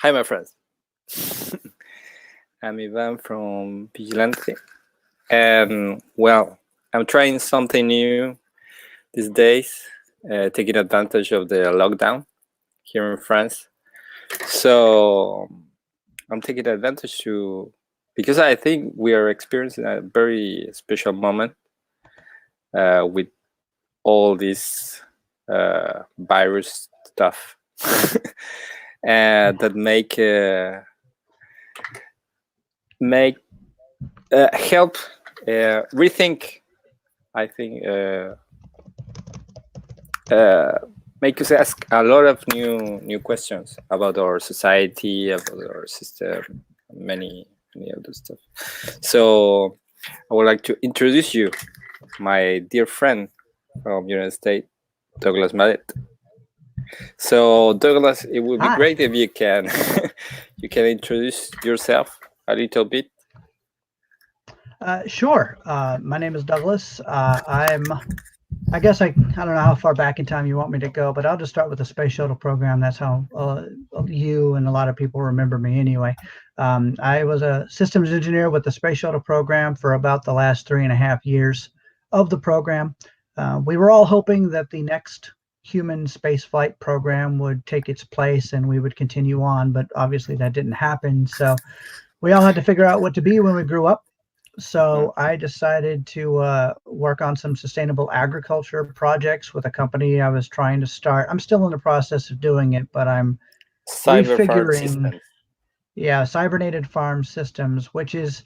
Hi, my friends. I'm Ivan from Vigilante. And, well, I'm trying something new these days, taking advantage of the lockdown here in France. So I'm taking advantage because I think we are experiencing a very special moment with all this virus stuff that help rethink, I think, make us ask a lot of new questions about our society, about our system, many other stuff. So I would like to introduce you, my dear friend from United States, Douglas Malette. So Douglas, it would be great if you can you can introduce yourself a little bit. Sure. My name is Douglas. I guess I don't know how far back in time you want me to go, but I'll just start with the Space Shuttle program. That's how you and a lot of people remember me anyway. I was a systems engineer with the Space Shuttle program for about the last 3.5 years of the program. We were all hoping that the next human spaceflight program would take its place and we would continue on, but obviously that didn't happen. So we all had to figure out what to be when we grew up. So I decided to work on some sustainable agriculture projects with a company I was trying to start. I'm still in the process of doing it, but I'm refiguring. Yeah, cybernated farm systems, which is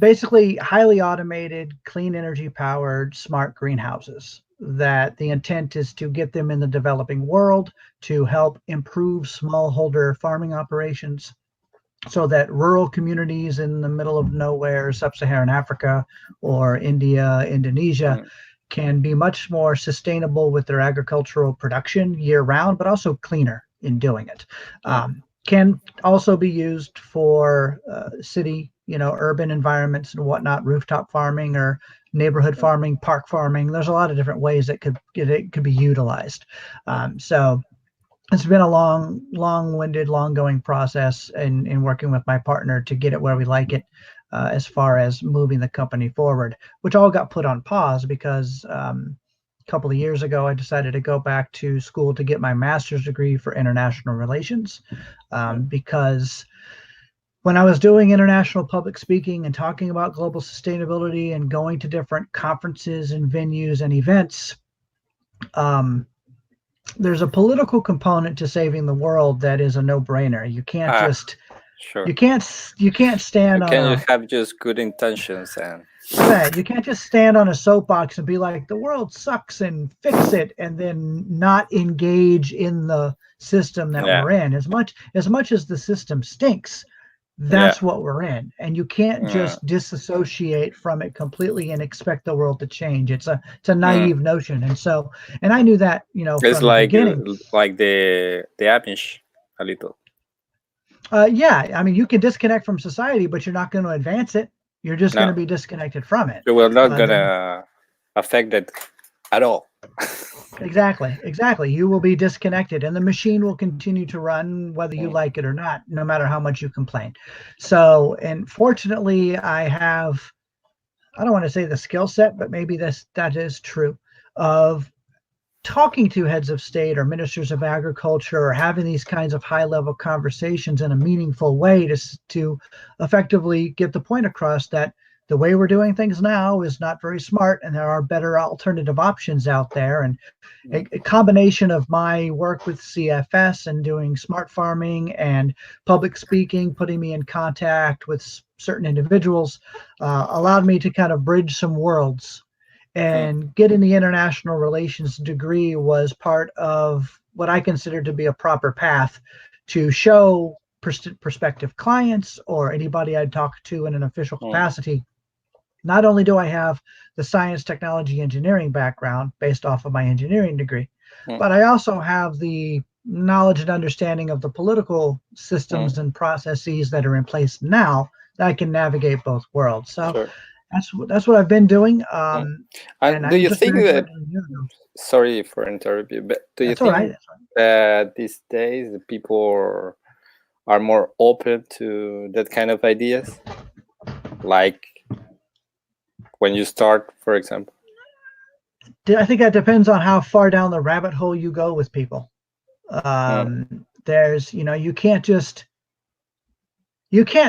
basically highly automated, clean energy powered, smart greenhouses. That the intent is to get them in the developing world to help improve smallholder farming operations, so that rural communities in the middle of nowhere, sub-Saharan Africa or India, Indonesia, can be much more sustainable with their agricultural production year round, but also cleaner in doing it. Can also be used for city, urban environments and whatnot, rooftop farming or neighborhood farming, park farming. There's a lot of different ways that it could be utilized. So it's been a long-winded, long-going process in working with my partner to get it where we like it, as far as moving the company forward, which all got put on pause because a couple of years ago I decided to go back to school to get my master's degree for international relations, because when I was doing international public speaking and talking about global sustainability and going to different conferences and venues and events, there's a political component to saving the world that is a no-brainer. You can't just sure. you can't stand on you have just good intentions and right. You can't just stand on a soapbox and be like, the world sucks and fix it, and then not engage in the system that we're in. As much as the system stinks, that's what we're in, and you can't just disassociate from it completely and expect the world to change. It's a naive notion, and I knew that it's from the beginning. Like the Amish a little. Yeah, I mean, you can disconnect from society, but you're not going to advance it. You're just going to be disconnected from it. You will not gonna affect it at all. Exactly. You will be disconnected, and the machine will continue to run whether you like it or not, no matter how much you complain. So, and fortunately, I don't want to say the skill set, but maybe that is true, of talking to heads of state or ministers of agriculture, or having these kinds of high-level conversations in a meaningful way to effectively get the point across that the way we're doing things now is not very smart, and there are better alternative options out there. And a combination of my work with CFS and doing smart farming and public speaking, putting me in contact with certain individuals, allowed me to kind of bridge some worlds. And getting the international relations degree was part of what I consider to be a proper path to show prospective clients or anybody I'd talk to in an official capacity. Not only do I have the science, technology, engineering background based off of my engineering degree, but I also have the knowledge and understanding of the political systems and processes that are in place now that I can navigate both worlds. So that's what I've been doing. And do you think that? Sorry for interrupting you, but do you think that these days the people are more open to that kind of ideas, like when you start, for example? I think that depends on how far down the rabbit hole you go with people. There's, you can't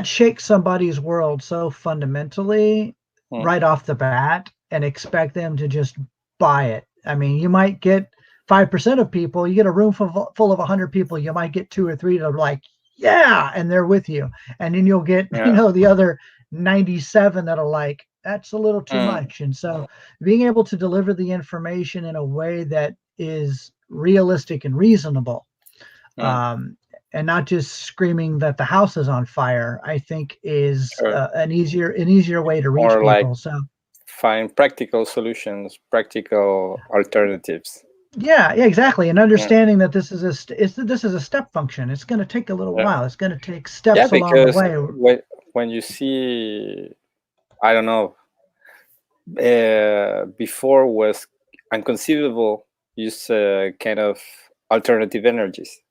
shake somebody's world so fundamentally right off the bat and expect them to just buy it. I mean, you might get 5% of people, you get a room full of 100 people, you might get 2 or 3 that are like, yeah, and they're with you. And then you'll get, the other 97 that are like, that's a little too much. And so being able to deliver the information in a way that is realistic and reasonable, and not just screaming that the house is on fire, I think is an easier way to reach people. Like so find practical solutions, practical alternatives. Yeah, exactly. And understanding that this is a step function. It's going to take a little while. It's going to take steps along the way. When you see, I don't know, before was inconceivable use kind of alternative energies,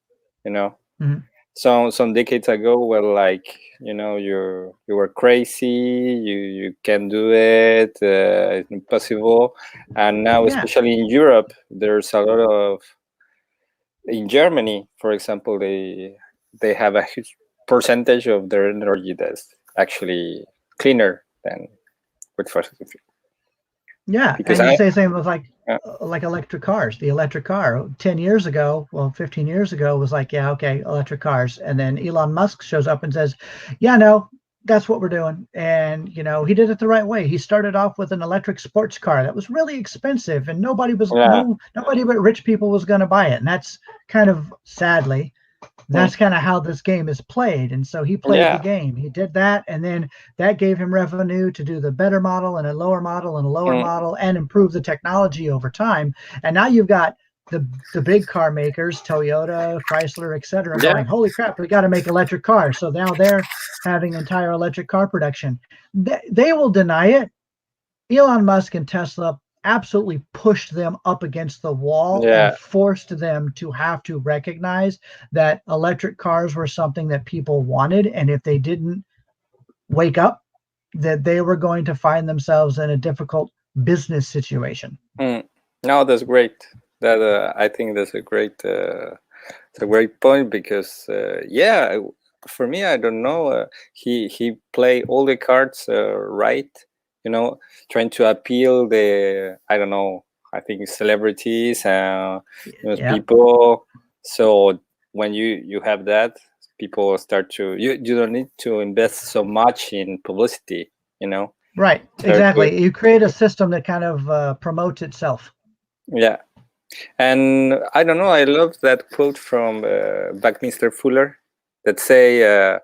Mm-hmm. So some decades ago were like, you were crazy, you can't do it, it's impossible. And now, especially in Europe, there's a lot of, in Germany, for example, they have a huge percentage of their energy that's actually cleaner than with fossil fuel. Yeah, because and you say the same with like electric cars. The electric car 10 years ago, 15 years ago was like, yeah, okay, electric cars. And then Elon Musk shows up and says, yeah, no, that's what we're doing. And, he did it the right way. He started off with an electric sports car that was really expensive and nobody but rich people was going to buy it. And that's kind of sadly, that's kind of how this game is played. And so he played the game. He did that. And then that gave him revenue to do the better model and a lower model and a lower model and improve the technology over time. And now you've got the big car makers, Toyota, Chrysler, etc., going, holy crap, we got to make electric cars. So now they're having entire electric car production. They will deny it. Elon Musk and Tesla absolutely pushed them up against the wall and forced them to have to recognize that electric cars were something that people wanted. And if they didn't wake up, that they were going to find themselves in a difficult business situation. No, that's great. That I think that's a great point because for me, I don't know. He played all the cards right. Trying to appeal I don't know, I think celebrities and people. So when you have that, people start to, you don't need to invest so much in publicity, Right, exactly. You create a system that kind of promotes itself. Yeah. And I don't know, I love that quote from Buckminster Fuller that say,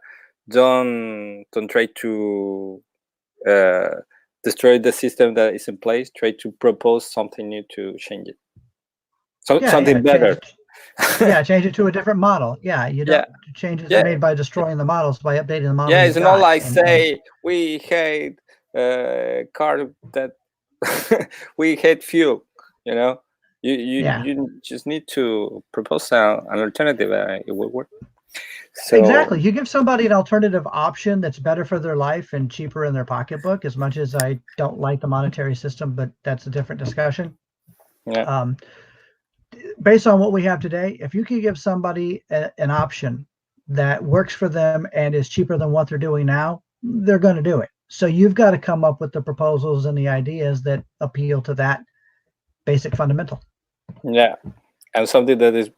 don't try to destroy the system that is in place. Try to propose something new to change it. Something better. Change it to a different model. Yeah, you don't changes are made by destroying the models, by updating the model. Yeah, it's not like we hate car that we hate fuel. You just need to propose an alternative. It will work. So, exactly. You give somebody an alternative option that's better for their life and cheaper in their pocketbook. As much as I don't like the monetary system, but that's a different discussion. Yeah. Based on what we have today, if you can give somebody an option that works for them and is cheaper than what they're doing now, they're going to do it. So you've got to come up with the proposals and the ideas that appeal to that basic fundamental. Yeah, and something that is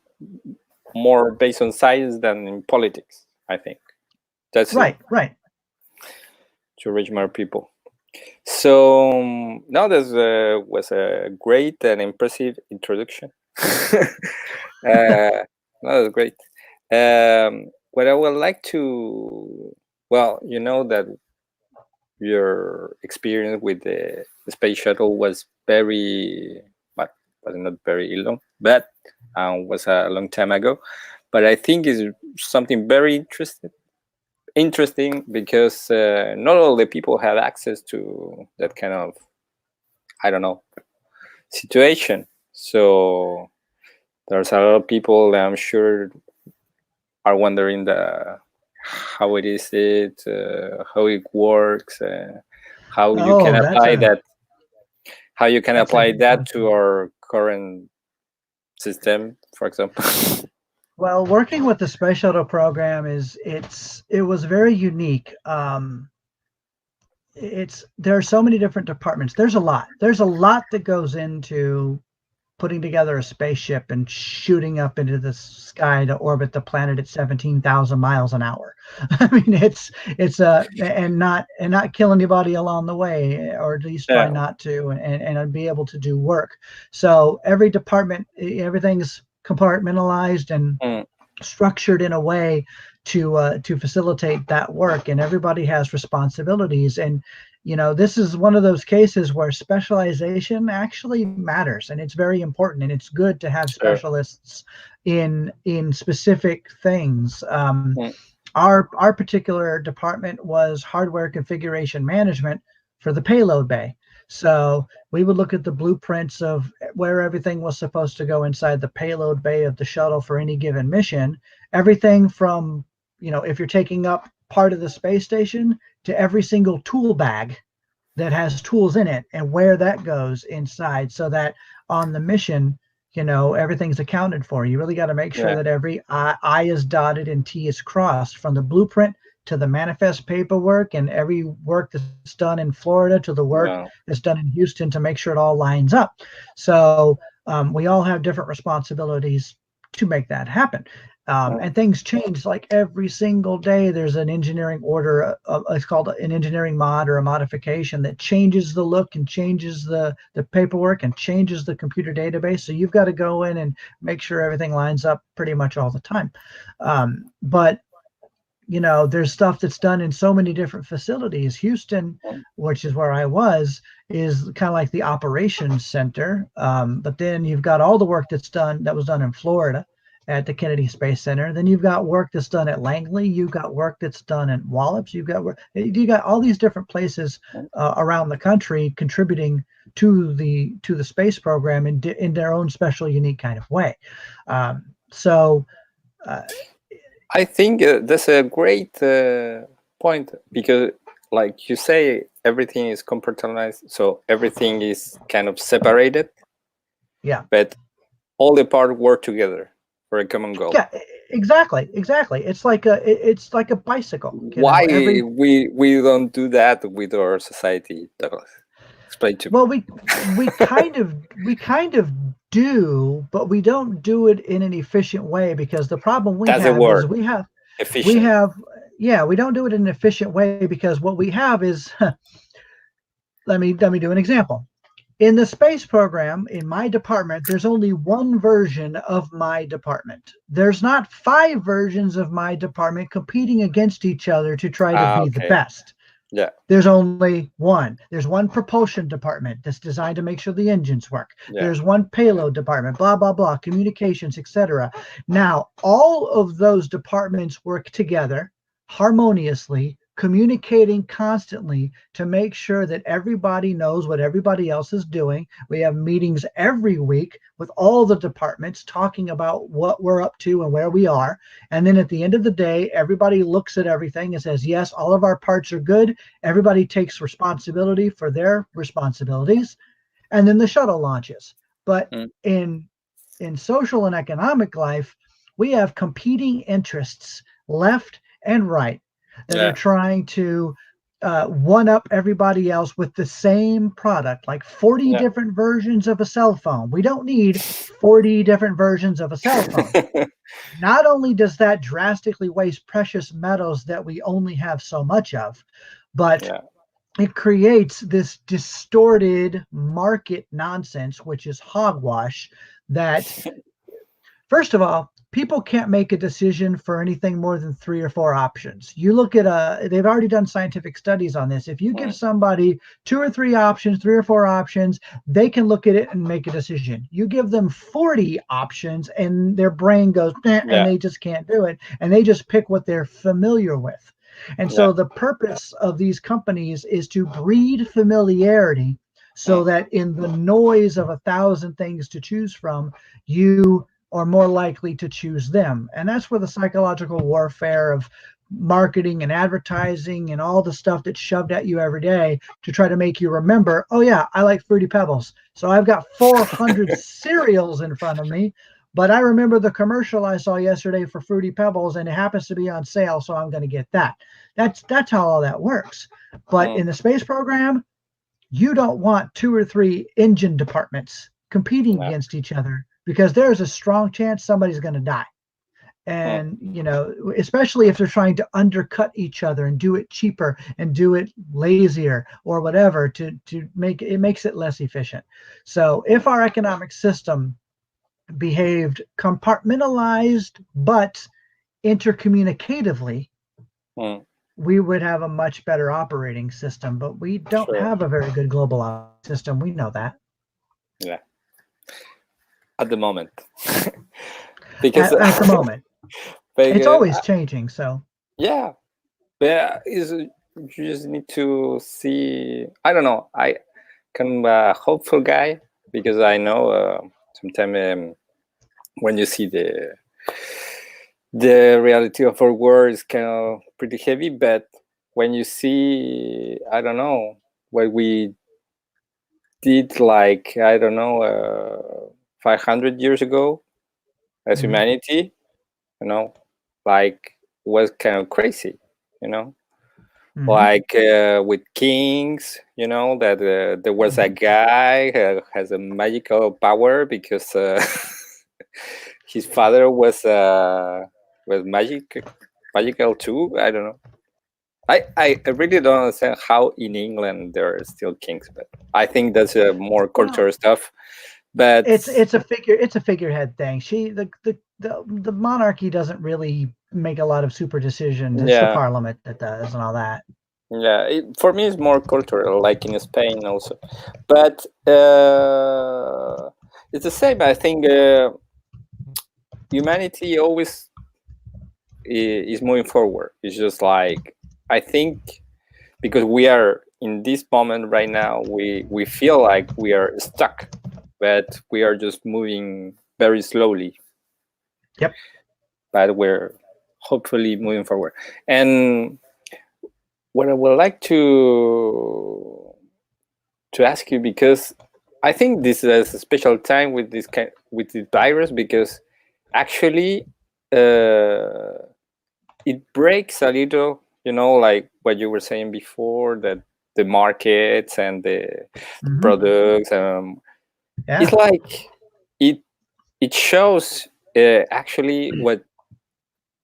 more based on science than in politics, I think. That's right. To reach more people. So now this was a great and impressive introduction. That was great. What I would like to, that your experience with the Space Shuttle was was not very long, but was a long time ago. But I think is something very interesting because not all the people have access to that kind of, I don't know, situation. So there's a lot of people that I'm sure are wondering how it is how it works, how you can Oh, that's apply a that, how you can that's a apply good that to question. our current system, for example. Well, working with the Space Shuttle program it was very unique. There are so many different departments. There's a lot that goes into putting together a spaceship and shooting up into the sky to orbit the planet at 17,000 miles an hour. I mean, it's and not kill anybody along the way, or at least try Yeah. not to, and be able to do work. So every department, everything's compartmentalized and Mm, structured in a way to facilitate that work, and everybody has responsibilities. And this is one of those cases where specialization actually matters, and it's very important, and it's good to have sure. specialists in specific things. Mm, Our particular department was hardware configuration management for the payload bay. So we would look at the blueprints of where everything was supposed to go inside the payload bay of the shuttle for any given mission. Everything from, if you're taking up part of the space station, to every single tool bag that has tools in it and where that goes inside, so that on the mission, everything's accounted for. You really got to make sure yeah. that every I is dotted and T is crossed, from the blueprint to the manifest paperwork, and every work that's done in Florida to the work Yeah. that's done in Houston, to make sure it all lines up. So we all have different responsibilities to make that happen. Mm, And things change like every single day. There's an engineering order, it's called an engineering mod or a modification, that changes the look and changes the paperwork and changes the computer database. So you've got to go in and make sure everything lines up pretty much all the time. But there's stuff that's done in so many different facilities. Houston, mm, which is where I was, is kind of like the operations center. But then you've got all the work that was done in Florida at the Kennedy Space Center. Then you've got work that's done at Langley. You've got work that's done at Wallops. You got all these different places mm. around the country contributing to the space program in their own special, unique kind of way. So. I think that's a great point, because, like you say, everything is compartmentalized, so everything is kind of separated. Yeah. But all the parts work together for a common goal. Yeah, exactly. It's like a bicycle. Why Every we don't do that with our society, Douglas? Explain to me. well, we kind of do, but we don't do it in an efficient way, because the problem we That's the have is word, we efficient. have yeah, we don't do it in an efficient way, because what we have is let me do an example. In the space program, in my department, there's only one version of my department. There's not 5 versions of my department competing against each other to try to be the Okay. best. Yeah. There's only one. There's one propulsion department that's designed to make sure the engines work. Yeah. There's one payload department, blah, blah, blah, communications, etc. Now, all of those departments work together harmoniously, communicating constantly to make sure that everybody knows what everybody else is doing. We have meetings every week with all the departments talking about what we're up to and where we are. And then at the end of the day, everybody looks at everything and says, yes, all of our parts are good. Everybody takes responsibility for their responsibilities. And then the shuttle launches. But Mm. in social and economic life, we have competing interests left and right that Yeah. are trying to one up everybody else with the same product, like 40 Yeah. different versions of a cell phone. We don't need 40 different versions of a cell phone. Not only does that drastically waste precious metals that we only have so much of, but Yeah. it creates this distorted market nonsense, which is hogwash, that, first of all, people can't make a decision for anything more than 3 or 4 options. You look at they've already done scientific studies on this. If you give Mm. somebody 2 or 3 options, 3 or 4 options, they can look at it and make a decision. You give them 40 options and their brain goes, "Meh," Yeah. and they just can't do it. And they just pick what they're familiar with. And Yeah. so the purpose of these companies is to breed familiarity, so Mm. that in the noise of 1,000 things to choose from, you are more likely to choose them. And that's where the psychological warfare of marketing and advertising and all the stuff that's shoved at you every day to try to make you remember, oh yeah, I like Fruity Pebbles. So I've got 400 cereals in front of me, but I remember the commercial I saw yesterday for Fruity Pebbles and it happens to be on sale, so I'm going to get that. That's how all that works. But in the space program, you don't want 2 or 3 engine departments competing against each other, because there's a strong chance somebody's going to die. And especially if they're trying to undercut each other and do it cheaper and do it lazier or whatever to make it, makes it less efficient. So if our economic system behaved compartmentalized but intercommunicatively, we would have a much better operating system. But we don't have a very good global system. We know that. Yeah. At the moment. Because at the moment. It's always changing. So yeah, but you just need to see. I don't know. I kind of a hopeful guy, because I know sometimes when you see the reality of our world is kind of pretty heavy, but when you see, I don't know, what we did, like, I don't know, 500 years ago as humanity, like, was kind of crazy, like with kings, that there was a guy who has a magical power because his father was magical too. I don't know. I really don't understand how in England there are still kings, but I think that's more cultural stuff. But it's a figurehead thing. The monarchy doesn't really make a lot of super decisions. It's the parliament that does and all that. Yeah, for me it's more cultural, like in Spain also. But it's the same. I think humanity always is moving forward. It's just like, I think, because we are in this moment right now, we feel like we are stuck, but we are just moving very slowly. Yep. But we're hopefully moving forward. And what I would like to ask you, because I think this is a special time with this virus, because actually it breaks a little, like what you were saying before, that the markets and the products, it's like it shows actually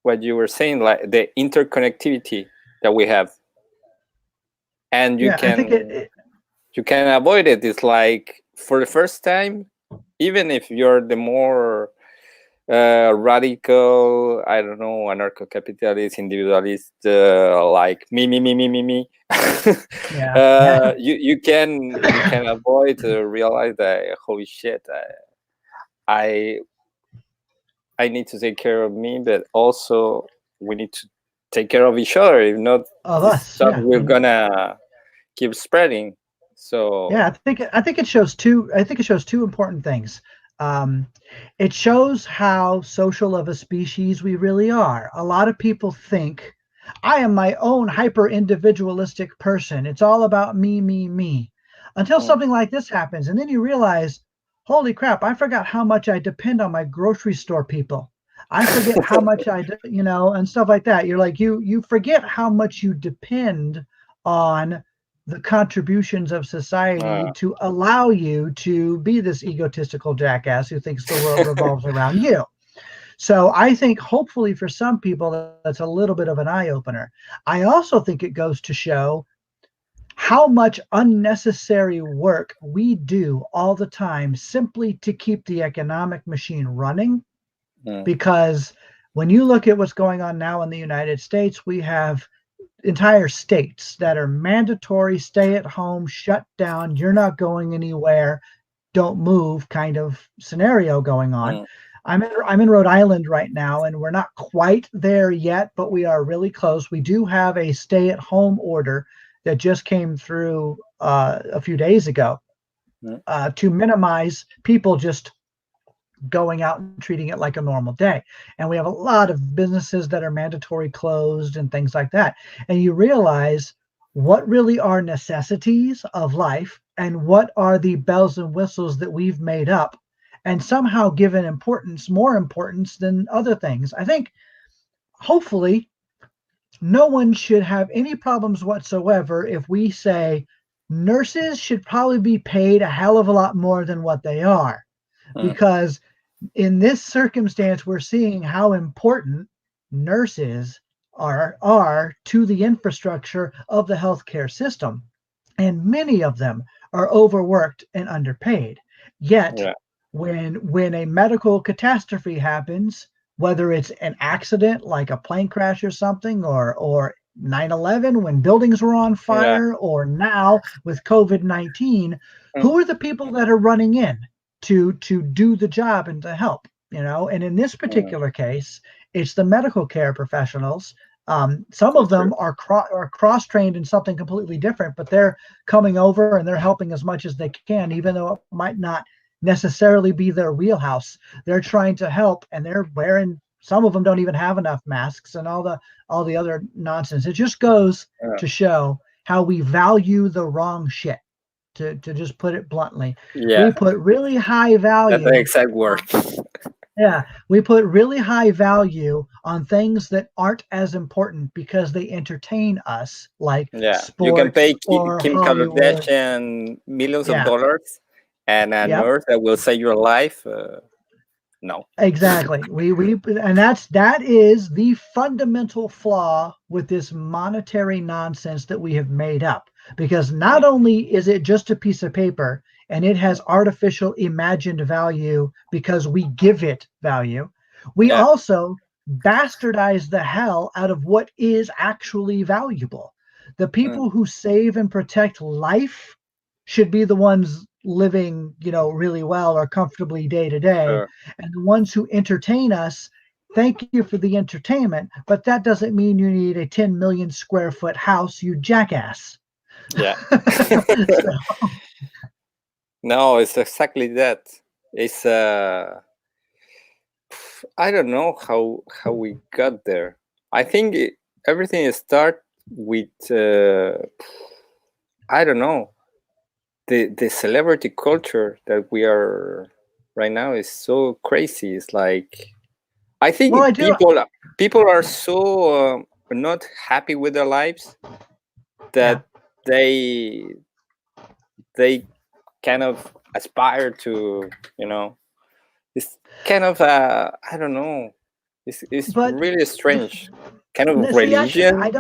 what you were saying, like the interconnectivity that we have, and you can avoid it. It's like, for the first time, even if you're the more radical, I don't know, anarcho-capitalist, individualist, like me, you can avoid to realize that, holy shit, I need to take care of me, but also we need to take care of each other. If not, we're gonna keep spreading. So yeah, I think it shows two important things. It shows how social of a species we really are. A lot of people think, I am my own hyper individualistic person. It's all about me. Until something like this happens, and then you realize, holy crap, I forgot how much I depend on my grocery store people. I forget how much and stuff like that. You're like, you forget how much you depend on the contributions of society to allow you to be this egotistical jackass who thinks the world revolves around you. So I think hopefully for some people that's a little bit of an eye-opener. I also think it goes to show how much unnecessary work we do all the time simply to keep the economic machine running. Because when you look at what's going on now in the United States, we have entire states that are mandatory, stay at home, shut down, you're not going anywhere, don't move kind of scenario going on. I'm in Rhode Island right now, and we're not quite there yet, but we are really close. We do have a stay at home order that just came through a few days ago to minimize people just going out and treating it like a normal day. And we have a lot of businesses that are mandatory closed and things like that. And you realize what really are necessities of life and what are the bells and whistles that we've made up and somehow given importance, more importance than other things. I think hopefully no one should have any problems whatsoever if we say nurses should probably be paid a hell of a lot more than what they are. Because in this circumstance, we're seeing how important nurses are to the infrastructure of the healthcare system. And many of them are overworked and underpaid. Yet, Yeah. when a medical catastrophe happens, whether it's an accident like a plane crash or something, or 9/11 when buildings were on Yeah. fire, or now with COVID-19, who are the people that are running in to do the job and to help? And in this particular case, it's the medical care professionals. Some of them are cross-trained in something completely different, but they're coming over and they're helping as much as they can, even though it might not necessarily be their wheelhouse. They're trying to help, and they're wearing. Some of them don't even have enough masks and all the other nonsense. It just goes to show how we value the wrong shit. To just put it bluntly, we put really high value. That's the exact word. Yeah, we put really high value on things that aren't as important because they entertain us, like sports. You can pay or Kim Hollywood. Kardashian millions of dollars, and a nurse that will save your life. No. Exactly. And that is the fundamental flaw with this monetary nonsense that we have made up. Because not only is it just a piece of paper and it has artificial imagined value because we give it value, we also bastardize the hell out of what is actually valuable. The people who save and protect life should be the ones living, really well or comfortably day to day. And the ones who entertain us, thank you for the entertainment, but that doesn't mean you need a 10 million square foot house, you jackass. Yeah. No, it's exactly that. It's I don't know how we got there. I think everything starts with I don't know. The celebrity culture that we are right now is so crazy. It's like I think people are so not happy with their lives that they kind of aspire to, it's kind of I don't know. It's really strange. Kind of religion. I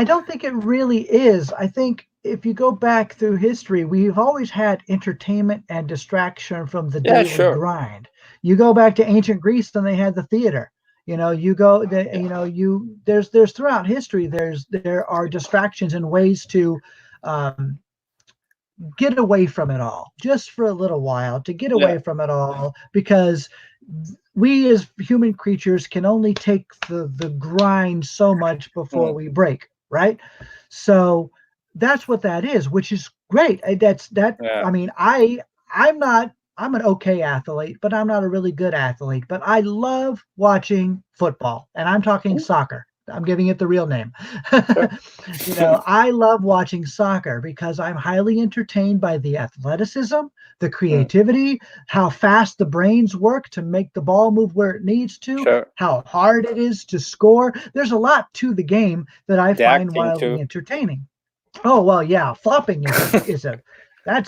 don't think it really is. I think if you go back through history, we've always had entertainment and distraction from the daily grind. You go back to ancient Greece, and they had the theater. There's throughout history, there are distractions and ways to get away from it all, just for a little while, to get away from it all, because we as human creatures can only take the grind so much before we break, right? So that's what that is, which is great. I mean, I'm an okay athlete, but I'm not a really good athlete. But I love watching football, and I'm talking soccer. I'm giving it the real name. I love watching soccer because I'm highly entertained by the athleticism, the creativity, how fast the brains work to make the ball move where it needs to, how hard it is to score. There's a lot to the game that I find wildly entertaining. Oh, well, yeah, flopping is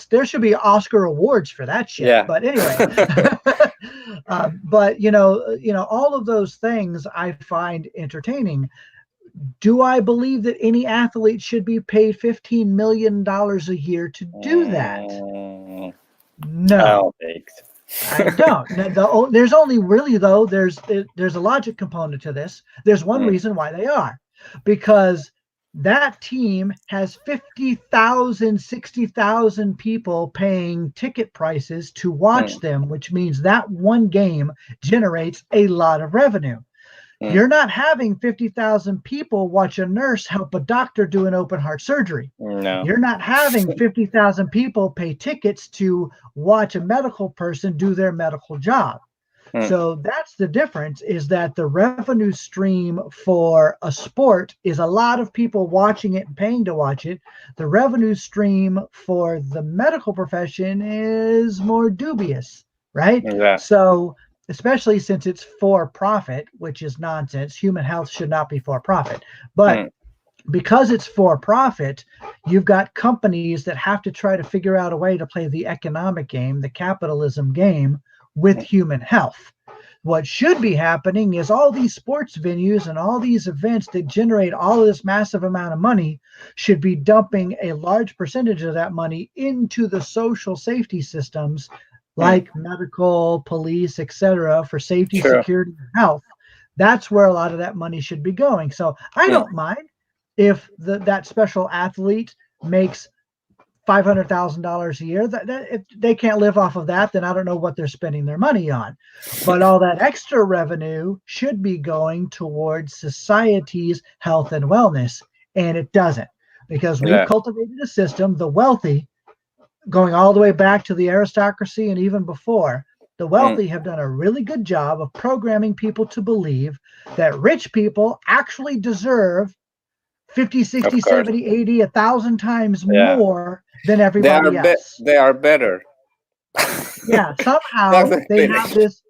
there should be Oscar awards for that shit. Yeah. But anyway, but all of those things I find entertaining. Do I believe that any athlete should be paid $15 million a year to do that? No, I don't. There's only really though. There's a logic component to this. There's one reason why they are, because that team has 50,000, 60,000 people paying ticket prices to watch them, which means that one game generates a lot of revenue. You're not having 50,000 people watch a nurse help a doctor do an open heart surgery. No. You're not having 50,000 people pay tickets to watch a medical person do their medical job. So that's the difference, is that the revenue stream for a sport is a lot of people watching it and paying to watch it. The revenue stream for the medical profession is more dubious, right? Yeah. So especially since it's for profit, which is nonsense. Human health should not be for profit. But because it's for profit, you've got companies that have to try to figure out a way to play the economic game, the capitalism game, with human health. What should be happening is all these sports venues and all these events that generate all of this massive amount of money should be dumping a large percentage of that money into the social safety systems like medical, police, etc., for safety, Sure. security, and health. That's where a lot of that money should be going. So I don't mind if that special athlete makes $500,000 a year. That if they can't live off of that, then I don't know what they're spending their money on. But all that extra revenue should be going towards society's health and wellness, and it doesn't, because we've cultivated a system, the wealthy, going all the way back to the aristocracy and even before. The wealthy have done a really good job of programming people to believe that rich people actually deserve 50, 60, 70, 80, 1,000 times more than everybody else. They are better. Yeah, somehow they have this.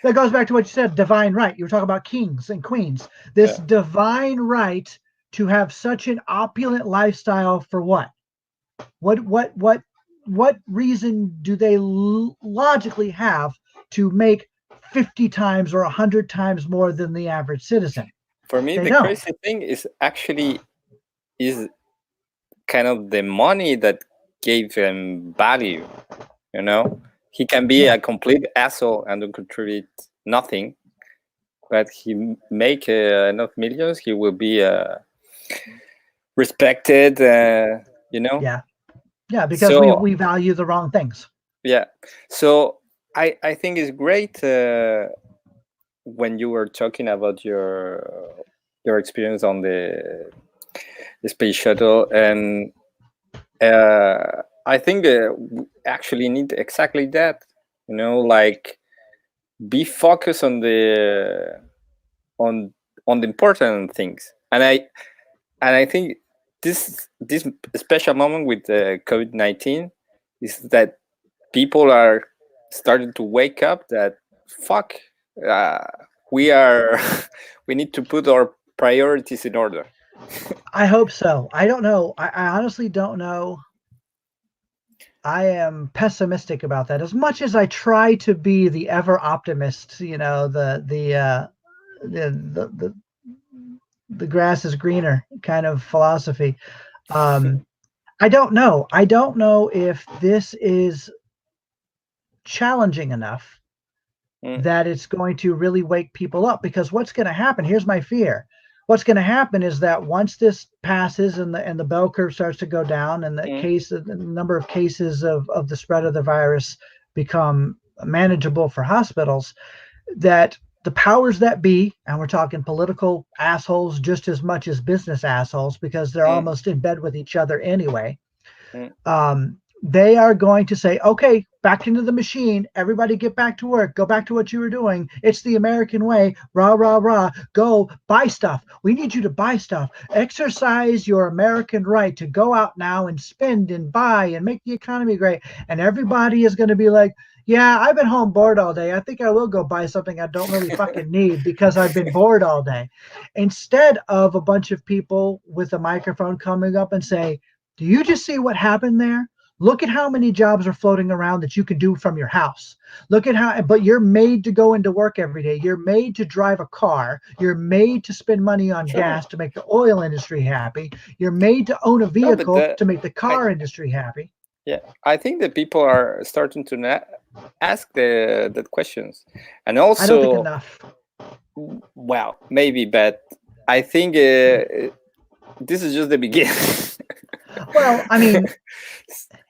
That goes back to what you said, divine right. You were talking about kings and queens. This divine right to have such an opulent lifestyle for what? What reason do they logically have to make 50 times or 100 times more than the average citizen? For me, the crazy thing is actually is kind of the money that gave him value. You know, he can be a complete asshole and don't contribute nothing, but he make enough millions, he will be respected. You know. Yeah, because we value the wrong things. Yeah, so I think it's great when you were talking about your experience on the space shuttle, and I think we actually need exactly that. You know, like be focused on the important things, and I think this special moment with COVID-19 is that people are starting to wake up that fuck, we need to put our priorities in order. I hope so. I don't know. I honestly don't know. I am pessimistic about that. As much as I try to be the ever optimist, you know, the grass is greener kind of philosophy. I don't know. I don't know if this is challenging enough that it's going to really wake people up, because what's going to happen, here's my fear. What's going to happen is that once this passes and the bell curve starts to go down, and the number of cases of the spread of the virus become manageable for hospitals, that the powers that be, and we're talking political assholes just as much as business assholes, because they're almost in bed with each other anyway, they are going to say, okay, back into the machine. Everybody get back to work. Go back to what you were doing. It's the American way. Rah, rah, rah. Go buy stuff. We need you to buy stuff. Exercise your American right to go out now and spend and buy and make the economy great. And everybody is going to be like, yeah, I've been home bored all day. I think I will go buy something I don't really fucking need because I've been bored all day. Instead of a bunch of people with a microphone coming up and say, do you just see what happened there? Look at how many jobs are floating around that you can do from your house. Look at how, but you're made to go into work every day. You're made to drive a car. You're made to spend money on gas to make the oil industry happy. You're made to own a vehicle to make the car industry happy. Yeah, I think that people are starting to ask that questions, and also I don't think enough. Well, maybe, but I think this is just the beginning. Well, I mean,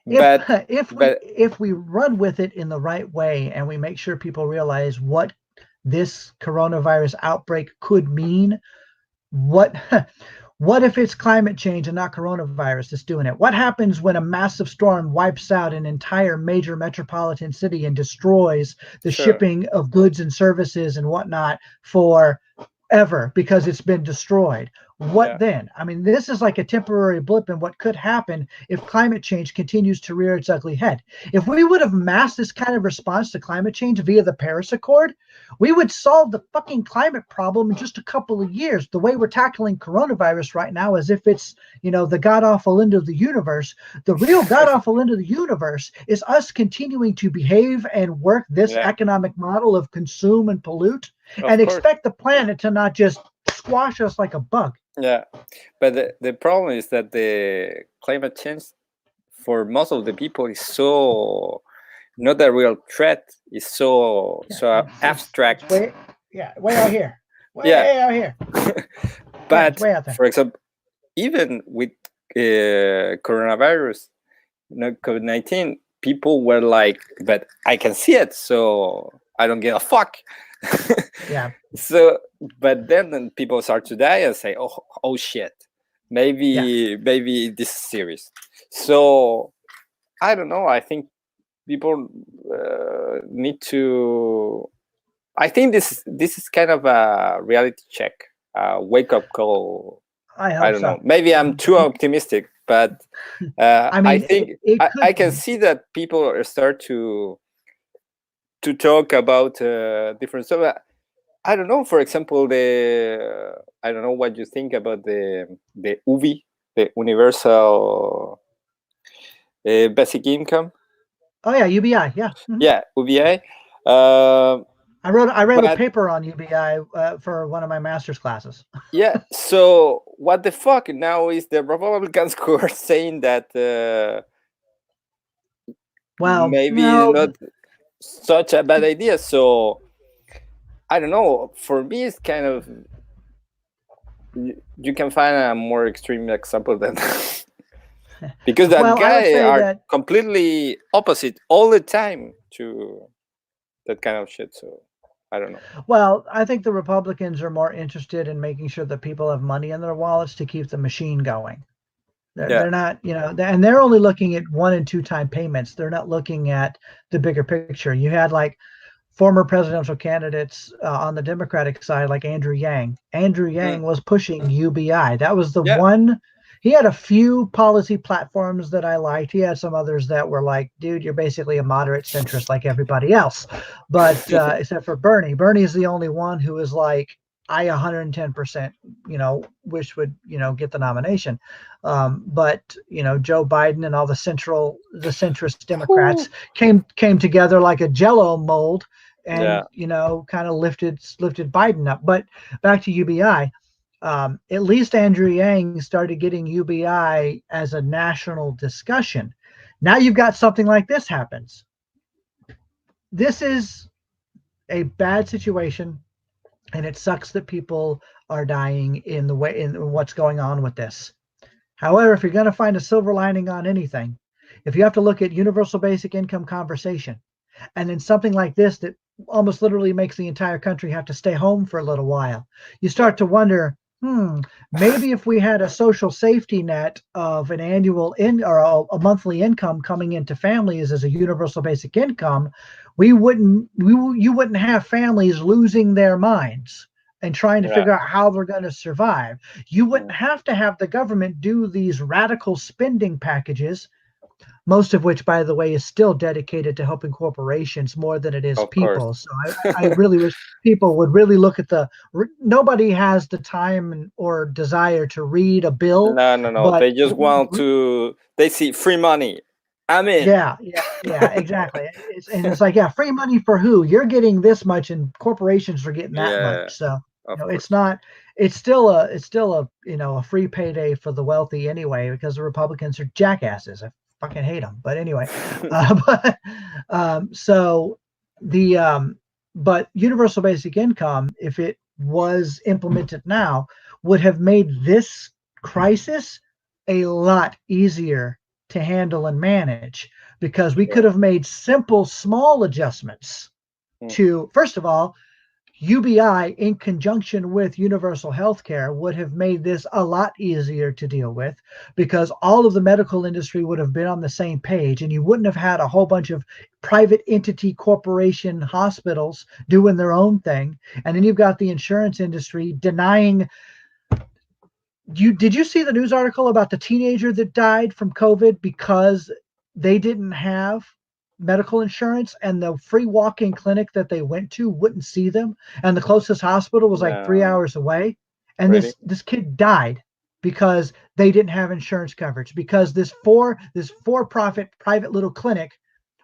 if we run with it in the right way and we make sure people realize what this coronavirus outbreak could mean, what What if it's climate change and not coronavirus that's doing it? What happens when a massive storm wipes out an entire major metropolitan city and destroys the Sure. shipping of goods and services and whatnot for ever because it's been destroyed? What Yeah. then? I mean, this is like a temporary blip in what could happen if climate change continues to rear its ugly head. If we would have masked this kind of response to climate change via the Paris Accord, we would solve the fucking climate problem in just a couple of years. The way we're tackling coronavirus right now, as if it's, the god awful end of the universe. The real god awful end of the universe is us continuing to behave and work this Yeah. economic model of consume and pollute Of and course. expect the planet to not just squash us like a bug. Yeah. But the problem is that the climate change for most of the people is so not a real threat. It's so abstract. It's way out here. Way Yeah. out here. But it's way out there. for example, even with coronavirus, COVID-19, people were like, "But I can see it, so I don't give a fuck." Yeah. So, but then people start to die and say, "Oh shit, maybe this is serious." So I don't know. I think people need to. I think this is kind of a reality check, wake up call. I don't know. Maybe I'm too optimistic, but I think I can see that people start to talk about different stuff. I don't know. For example, I don't know what you think about the UBI, the Universal Basic Income. Oh yeah, UBI. Yeah. Mm-hmm. Yeah, UBI. I wrote a paper on UBI for one of my master's classes. Yeah. So what the fuck now is the Republicans who are saying that maybe not such a bad idea. So I don't know. For me, it's kind of you can find a more extreme example than that. Because that guy are completely opposite all the time to that kind of shit. So I don't know. Well, I think the Republicans are more interested in making sure that people have money in their wallets to keep the machine going. They're not, and they're only looking at 1 and 2 time payments. They're not looking at the bigger picture. You had like former presidential candidates on the Democratic side, like Andrew Yang. Andrew Yang was pushing UBI. That was the one. He had a few policy platforms that I liked. He had some others that were like, dude, you're basically a moderate centrist like everybody else. But except for Bernie. Bernie is the only one who is like, I 110%, wish would, get the nomination. But, Joe Biden and all the centrist Democrats came together like a Jello mold and, kind of lifted Biden up. But back to UBI. At least Andrew Yang started getting UBI as a national discussion. Now you've got something like this happens. This is a bad situation, and it sucks that people are dying in what's going on with this. However, if you're going to find a silver lining on anything, if you have to look at universal basic income conversation, and then something like this that almost literally makes the entire country have to stay home for a little while, you start to wonder, maybe if we had a social safety net of an annual or a monthly income coming into families as a universal basic income, you wouldn't have families losing their minds and trying to figure out how they're going to survive. You wouldn't have to have the government do these radical spending packages, most of which, by the way, is still dedicated to helping corporations more than it is people. So I really wish people would really look at nobody has the time or desire to read a bill. No. They just want to, they see free money. I'm in. Yeah, exactly. It's like, free money for who? You're getting this much and corporations are getting that much. So it's still a free payday for the wealthy anyway, because the Republicans are jackasses. I fucking hate them. But anyway, but universal basic income, if it was implemented now, would have made this crisis a lot easier to handle and manage, because we could have made simple, small adjustments to, first of all, UBI in conjunction with universal health care would have made this a lot easier to deal with, because all of the medical industry would have been on the same page, and you wouldn't have had a whole bunch of private entity corporation hospitals doing their own thing. And then you've got the insurance industry denying. Did you see the news article about the teenager that died from COVID because they didn't have medical insurance, and the free walk-in clinic that they went to wouldn't see them, and the closest hospital was like 3 No, hours away, and really? this kid died because they didn't have insurance coverage, because this for-profit private little clinic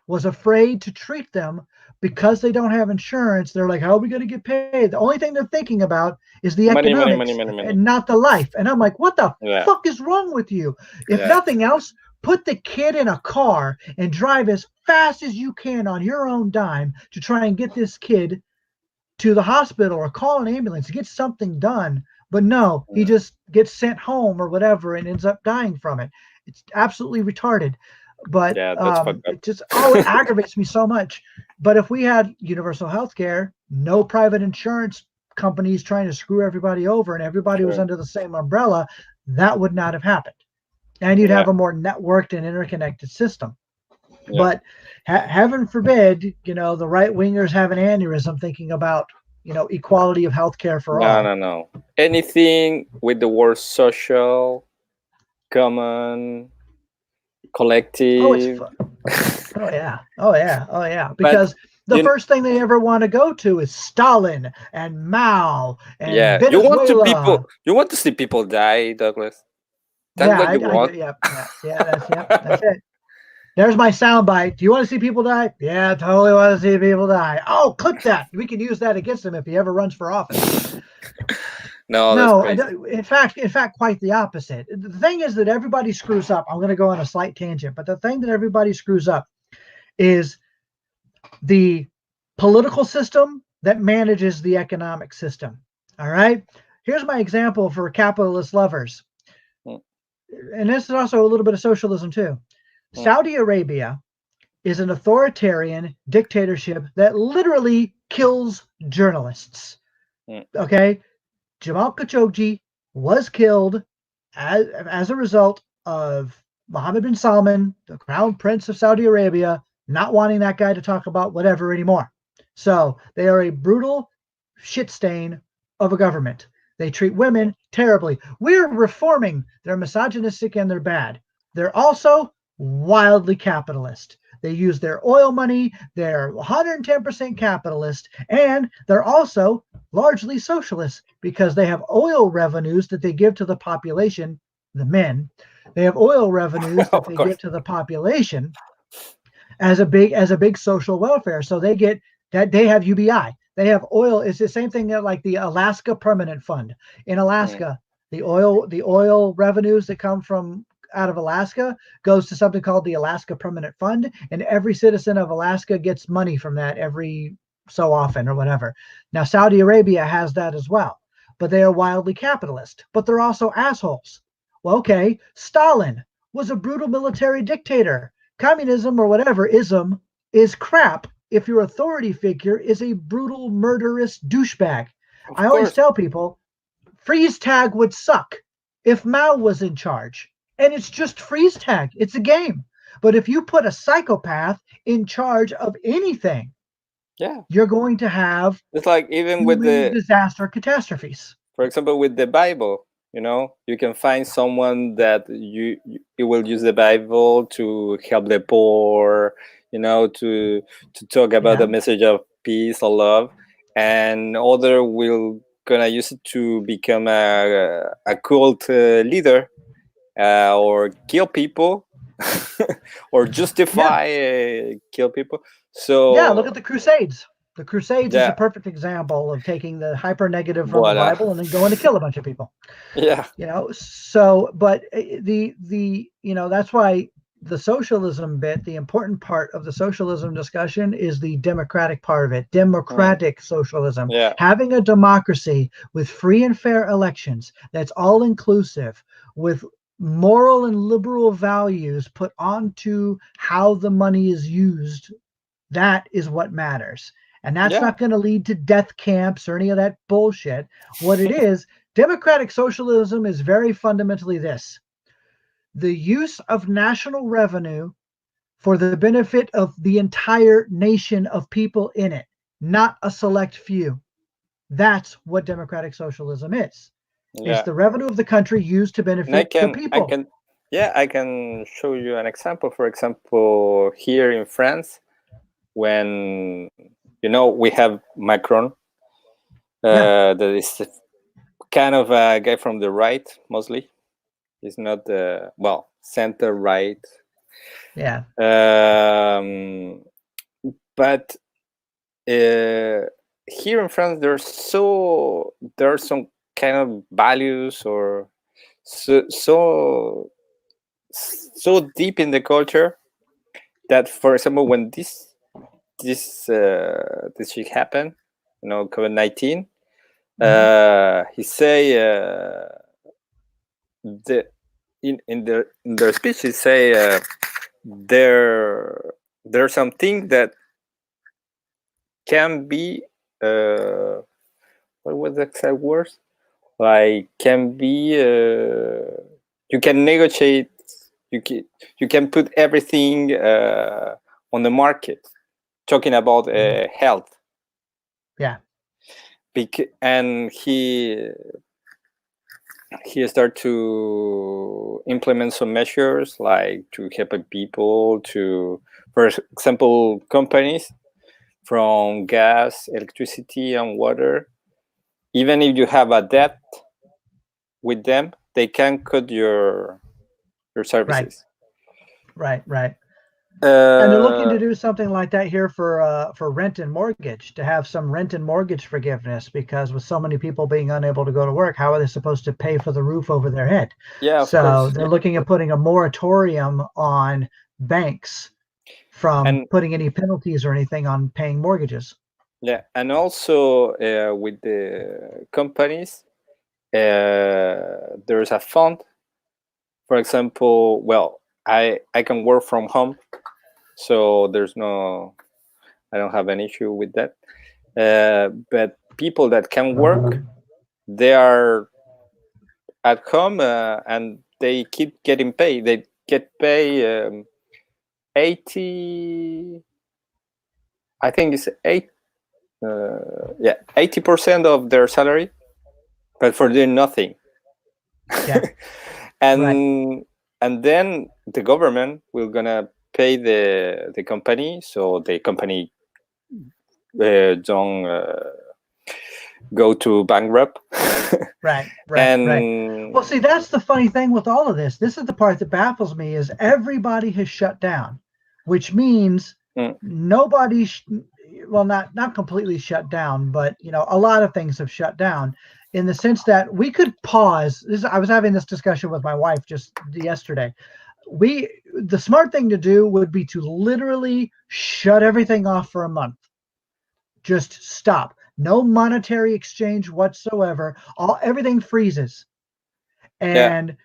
was afraid to treat them because they don't have insurance. They're like, how are we going to get paid? The only thing they're thinking about is the Money, money, money, economics money, money. and not the life. And I'm like, what the Yeah, fuck is wrong with you? If yeah, nothing else, put the kid in a car and drive as fast as you can on your own dime to try and get this kid to the hospital, or call an ambulance to get something done. But no, he yeah, just gets sent home or whatever and ends up dying from it. It's absolutely retarded. But yeah, that's fucked up. it just, oh, it aggravates me so much. But if we had universal health care, no private insurance companies trying to screw everybody over, and everybody was Sure. under the same umbrella, that would not have happened. And you'd Yeah, have a more networked and interconnected system. yeah. But heaven forbid, the right wingers have an aneurysm thinking about, equality of healthcare for No, all. no, no. Anything with the word social, common, Oh, it's collective. fun. Oh yeah. Oh yeah. Oh yeah. But Because the you, first thing they ever want to go to is Stalin and Mao and yeah, you want to Venezuela. people, you want to see people die, Douglas. That's Yeah, what you I do. want. Yeah, yeah, yeah. That's it. There's my soundbite. Do you want to see people die? Yeah, totally want to see people die. Oh, clip that. We can use that against him if he ever runs for office. No, that's No, crazy. in fact, quite the opposite. The thing is that everybody screws up. I'm going to go on a slight tangent, but the thing that everybody screws up is the political system that manages the economic system. All right. Here's my example for capitalist lovers. Mm, And this is also a little bit of socialism too. mm, Saudi Arabia is an authoritarian dictatorship that literally kills journalists. mm. Okay. Jamal Khashoggi was killed as a result of Mohammed bin Salman, the crown prince of Saudi Arabia, not wanting that guy to talk about whatever anymore. So they are a brutal shit stain of a government. They treat women terribly. We're reforming. They're misogynistic and they're bad. They're also wildly capitalist. They use their oil money. They're 110% capitalist. And they're also largely socialist because they have oil revenues that they give to the population, the men. They have oil revenues that Of they course. give to the population as a big social welfare. So they get that, they have UBI. They have oil. It's the same thing that like the Alaska Permanent Fund. In Mm. Alaska, the oil revenues that come from out of Alaska goes to something called the Alaska Permanent Fund, and every citizen of Alaska gets money from that every so often or whatever. Now Saudi Arabia has that as well, but they are wildly capitalist, but they're also assholes. Well, okay, Stalin was a brutal military dictator. Communism or whatever ism is crap if your authority figure is a brutal murderous douchebag. Of I always course. tell people freeze tag would suck if Mao was in charge. And it's just freeze tag. It's a game. But if you put a psychopath in charge of anything, Yeah. you're going to have It's like even with human the, disaster catastrophes. for example, with the Bible, you can find someone that you will use the Bible to help the poor, to talk about the Yeah. message of peace or love, and other will gonna use it to become a cult leader, or kill people, or Yeah. justify kill people. Yeah. Look at So the Crusades. The Crusades is a yeah, perfect example of taking the hyper negative from the but Bible and then going to kill a bunch of people. yeah, So but that's why the socialism bit, the important part of the socialism discussion is the democratic part of it. mm, Democratic socialism, yeah, having a democracy with free and fair elections that's all inclusive, with moral and liberal values put onto how the money is used. That is what matters. And that's Yeah. not going to lead to death camps or any of that bullshit. What it is, democratic socialism is very fundamentally this: the use of national revenue for the benefit of the entire nation of people in it, not a select few. That's what democratic socialism is. It's Yeah. the revenue of the country used to And I benefit the can, I people. can, yeah, I can show you an example. For example, here in France, when we have Macron, Yeah, that is kind of a guy from the right mostly. He's not the center right. yeah, But here in France, there are some kind of values or so deep in the culture that, for example, when this shit happened, COVID-19, he say the in their speech, he say there's something that can be what was the exact words, like can be you can negotiate, you can put everything on the market, talking about health. yeah, And he started to implement some measures like to help people to, for example, companies from gas, electricity, and water. Even if you have a debt with them, they can cut your right, services. right. And they're looking Uh, to do something like that here for rent and mortgage, to have some rent and mortgage forgiveness, because with so many people being unable to go to work, how are they supposed to pay for the roof over their head? yeah, of So course. they're looking at putting a moratorium on banks from And putting any penalties or anything on paying mortgages. yeah, and also with the companies, there's a fund. For example, I can work from home, so I don't have an issue with that. But people that can work, they are at home, and they keep getting paid. They get paid 80. I think it's 80% of their salary, but for doing nothing. Yeah, right. and and then the government will gonna pay the company, so the company don't go to bankrupt. Right. Well, And see, that's the funny thing with all of this. This is the part that baffles me: is everybody has shut down, which means mm, nobody, well, not completely shut down, but a lot of things have shut down, in the sense that we could pause. I was having this discussion with my wife just yesterday. The smart thing to do would be to literally shut everything off for a month. Just stop. No monetary exchange whatsoever. Everything freezes. yeah, And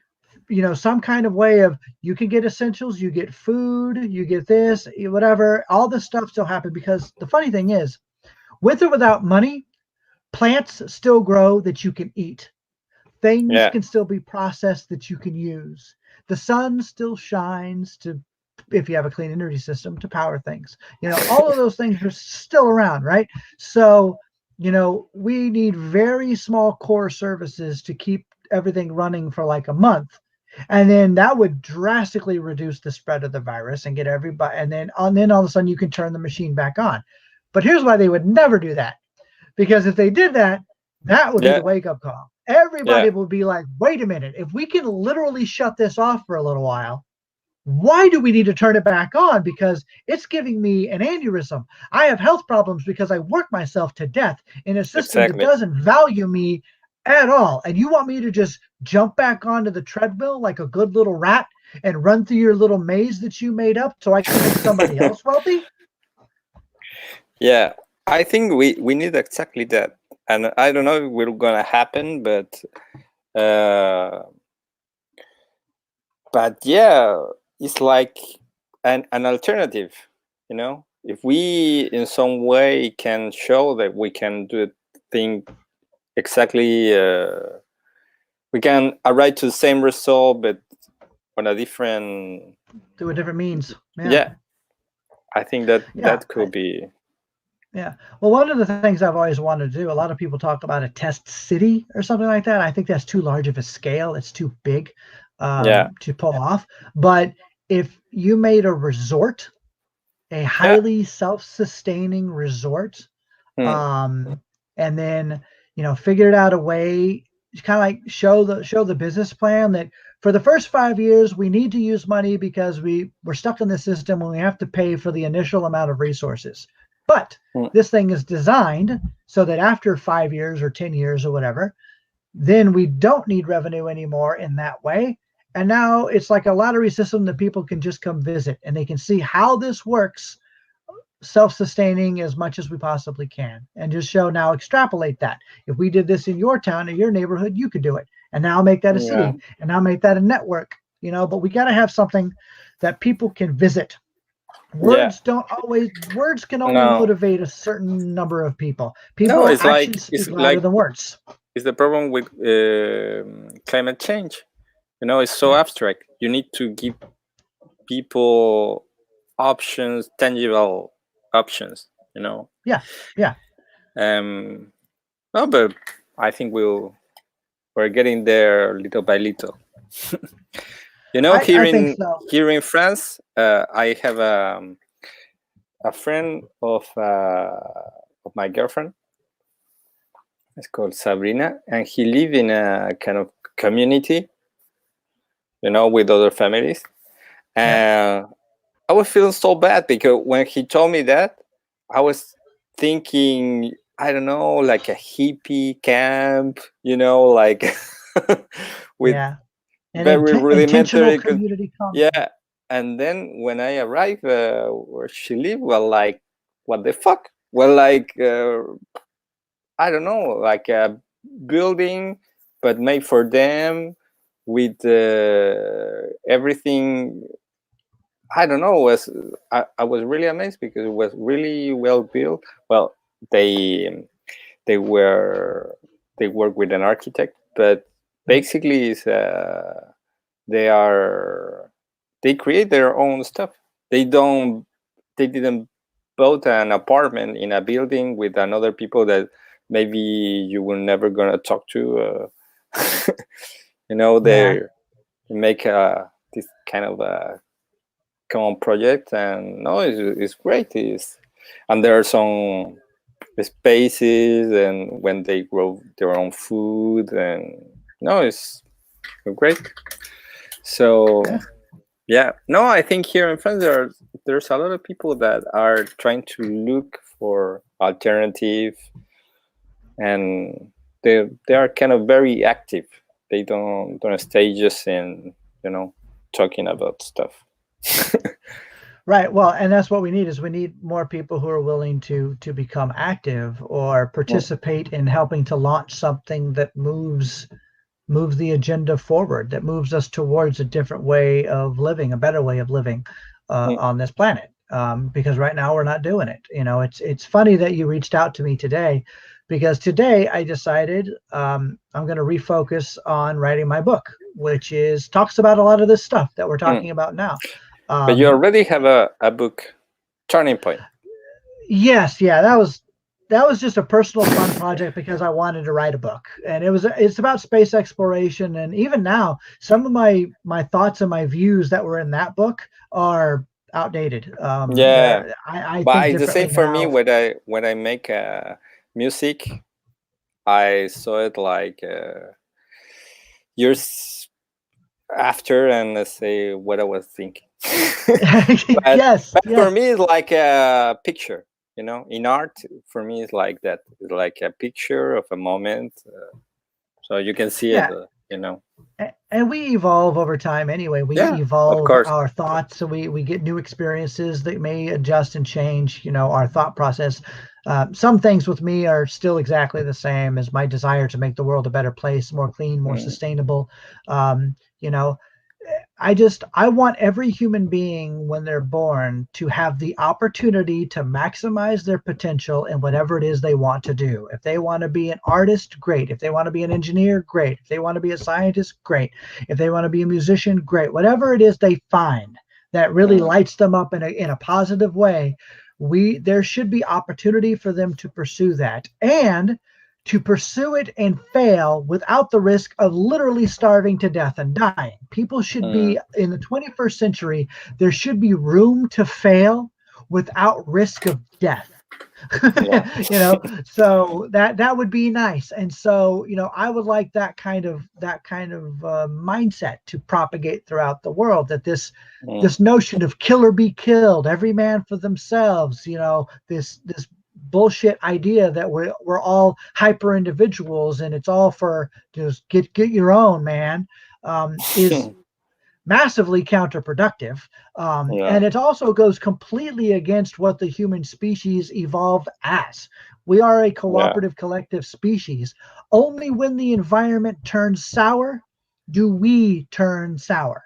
some kind of way of, you can get essentials, you get food, you get this, whatever, all this stuff still happen, because the funny thing is, with or without money, plants still grow that you can eat. Things yeah, can still be processed that you can use. The sun still shines, to if you have a clean energy system, to power things. All of those things are still around, right? So, we need very small core services to keep everything running for like a month. And then that would drastically reduce the spread of the virus and get everybody, and then all of a sudden you can turn the machine back on. But here's why they would never do that. Because if they did that, that would be yeah, the wake up call. Everybody yeah, would be like, wait a minute, if we can literally shut this off for a little while, why do we need to turn it back on? Because it's giving me an aneurysm. I have health problems because I work myself to death in a system that exactly. doesn't value me at all. And you want me to just jump back onto the treadmill like a good little rat and run through your little maze that you made up so I can make somebody else wealthy? Yeah, I think we need exactly that, and I don't know if it's gonna happen, uh, but yeah, it's like an alternative, you know. if we in some way can show that we can do thing exactly, we can arrive to the same result, but on a different, through a different means. yeah, I think that Yeah. could be. Yeah. Well, one of the things I've always wanted to do, a lot of people talk about a test city or something like that. I think that's too large of a scale. It's too big Yeah. to pull off. But if you made a resort, a Yeah. highly self-sustaining resort, and then, you know, figured out a way to kind of like show the business plan that for the first 5 years we need to use money because we're stuck in the system and we have to pay for the initial amount of resources. But this thing is designed so that after 5 years or 10 years or whatever, then we don't need revenue anymore in that way. And now it's like a lottery system that people can just come visit and they can see how this works, self-sustaining as much as we possibly can, and just show, now extrapolate that. If we did this in your town or your neighborhood, you could do it. And now make that a city, and now make that a network, you know, but we got to have something that people can visit. Words don't always, words can only motivate a certain number of people. People actions speak louder than words. It's the problem with climate change. You know, it's so abstract. You need to give people options, tangible options, you know. Yeah. No, but I think we're getting there little by little. You know, here in France, I have a friend of my girlfriend. It's called Sabrina, and he lives in a kind of community, you know, with other families. And I was feeling so bad because when he told me that, I was thinking, I don't know, like a hippie camp, you know, like with very rudimentary community. Yeah. And then when I arrived where she lived, well, like, what the fuck? Well, like, I don't know, like a building, but made for them with everything. I don't know. I was really amazed because it was really well built. Well, they work with an architect, but basically it's they create their own stuff. They didn't build an apartment in a building with another people that maybe you were never gonna talk to. You know, they make this kind of a common project, and no, it's great. And there are some spaces, and when they grow their own food, and no, it's great. So yeah, no, I think here in France there's a lot of people that are trying to look for alternative, and they are kind of very active. They don't stay just in, you know, talking about stuff. Right. Well, and that's what we need, is we need more people who are willing to become active or participate in helping to launch something that moves the agenda forward, that moves us towards a different way of living, a better way of living on this planet. Because right now we're not doing it. You know, it's funny that you reached out to me today, because today I decided I'm going to refocus on writing my book, which talks about a lot of this stuff that we're talking about now. But you already have a book, Turning Point. Yes, yeah, that was just a personal fun project because I wanted to write a book, and it's about space exploration. And even now, some of my thoughts and my views that were in that book are outdated. I but think it's the same for me now. when I make music. I saw it like years after, and let's say what I was thinking. but for me, it's like a picture. You know, in art, for me, it's like that. It's like a picture of a moment, so you can see it. You know. And we evolve over time anyway. We evolve our thoughts, so we get new experiences that may adjust and change, you know, our thought process. Some things with me are still exactly the same as my desire to make the world a better place, more clean, more sustainable. You know, I want every human being when they're born to have the opportunity to maximize their potential in whatever it is they want to do. If they want to be an artist, great. If they want to be an engineer, great. If they want to be a scientist, great. If they want to be a musician, great. Whatever it is they find that really Mm, lights them up in a positive way, there should be opportunity for them to pursue that. And to pursue it and fail without the risk of literally starving to death and dying. People should mm, be in the 21st century, there should be room to fail without risk of death. yeah. So that would be nice. And so I would like that kind of mindset to propagate throughout the world, that Mm, this notion of kill or be killed, every man for themselves, this bullshit idea that we're all hyper individuals and it's all for just get your own, man, is massively counterproductive. yeah. And it also goes completely against what the human species evolved as. We are a Yeah. cooperative collective species. Only when the environment turns sour do we turn sour.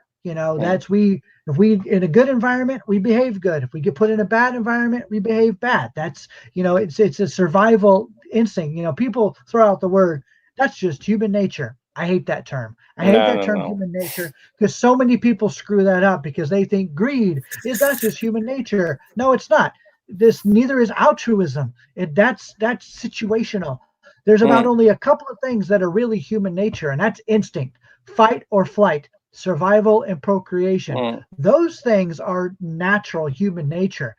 Mm, That's we if we in a good environment, we behave good. If we get put in a bad environment, we behave bad. That's it's a survival instinct. People throw out the word, that's just human nature. I hate that term. I hate no, that no, term, no. human nature, because so many people screw that up because they think greed is that's just human nature. No, it's not. This neither is altruism. That's situational. There's about Mm, only a couple of things that are really human nature, and that's instinct, fight or flight, survival and procreation. mm, Those things are natural human nature.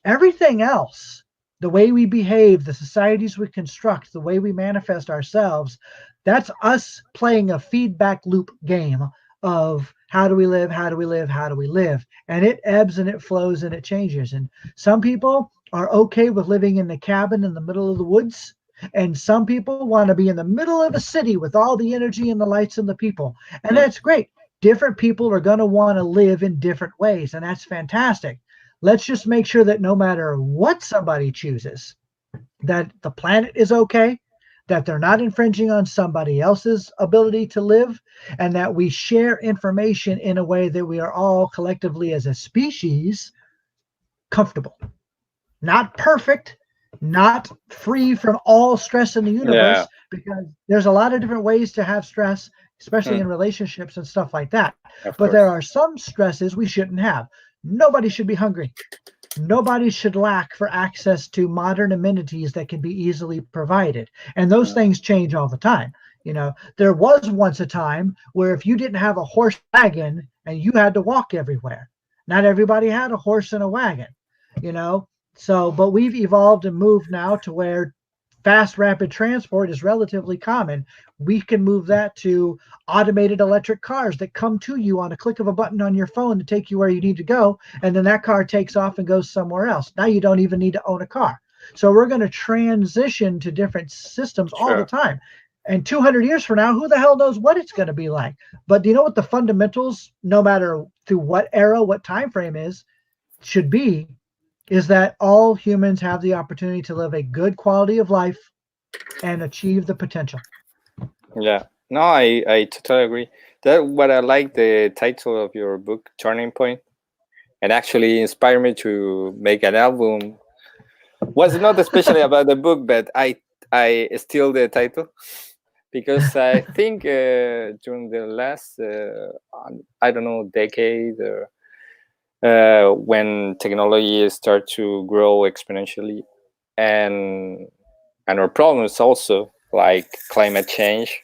Everything else, the way we behave, the societies we construct, the way we manifest ourselves, that's us playing a feedback loop game of how do we live, how do we live, how do we live. And it ebbs and it flows and it changes. And some people are okay with living in the cabin in the middle of the woods. And some people want to be in the middle of a city with all the energy and the lights and the people. And mm, that's great. Different people are going to want to live in different ways. And that's fantastic. Let's just make sure that no matter what somebody chooses, that the planet is okay, that they're not infringing on somebody else's ability to live, and that we share information in a way that we are all collectively as a species comfortable. Not perfect, not free from all stress in the yeah. universe, because there's a lot of different ways to have stress, especially in Mm, relationships and stuff like that. of But there course. are some stresses we shouldn't have. Nobody should be hungry. Nobody should lack for access to modern amenities that can be easily provided. And those Mm, things change all the time. There was once a time where if you didn't have a horse wagon and you had to walk everywhere, not everybody had a horse and a wagon, you know. But we've evolved and moved now to where fast rapid transport is relatively common. We can move that to automated electric cars that come to you on a click of a button on your phone to take you where you need to go, and then that car takes off and goes somewhere else. Now you don't even need to own a car. So we're going to transition to different systems all the sure. time. And 200 years from now, who the hell knows what it's going to be like? But do you know what the fundamentals, no matter through what era, what time frame should be, is that all humans have the opportunity to live a good quality of life and achieve the potential. Yeah. No, I totally agree. That what I like the title of your book, Turning Point, and actually inspired me to make an album. Was not especially about the book, but I steal the title because I think during the last I don't know decade when technology start to grow exponentially and our problems also like climate change,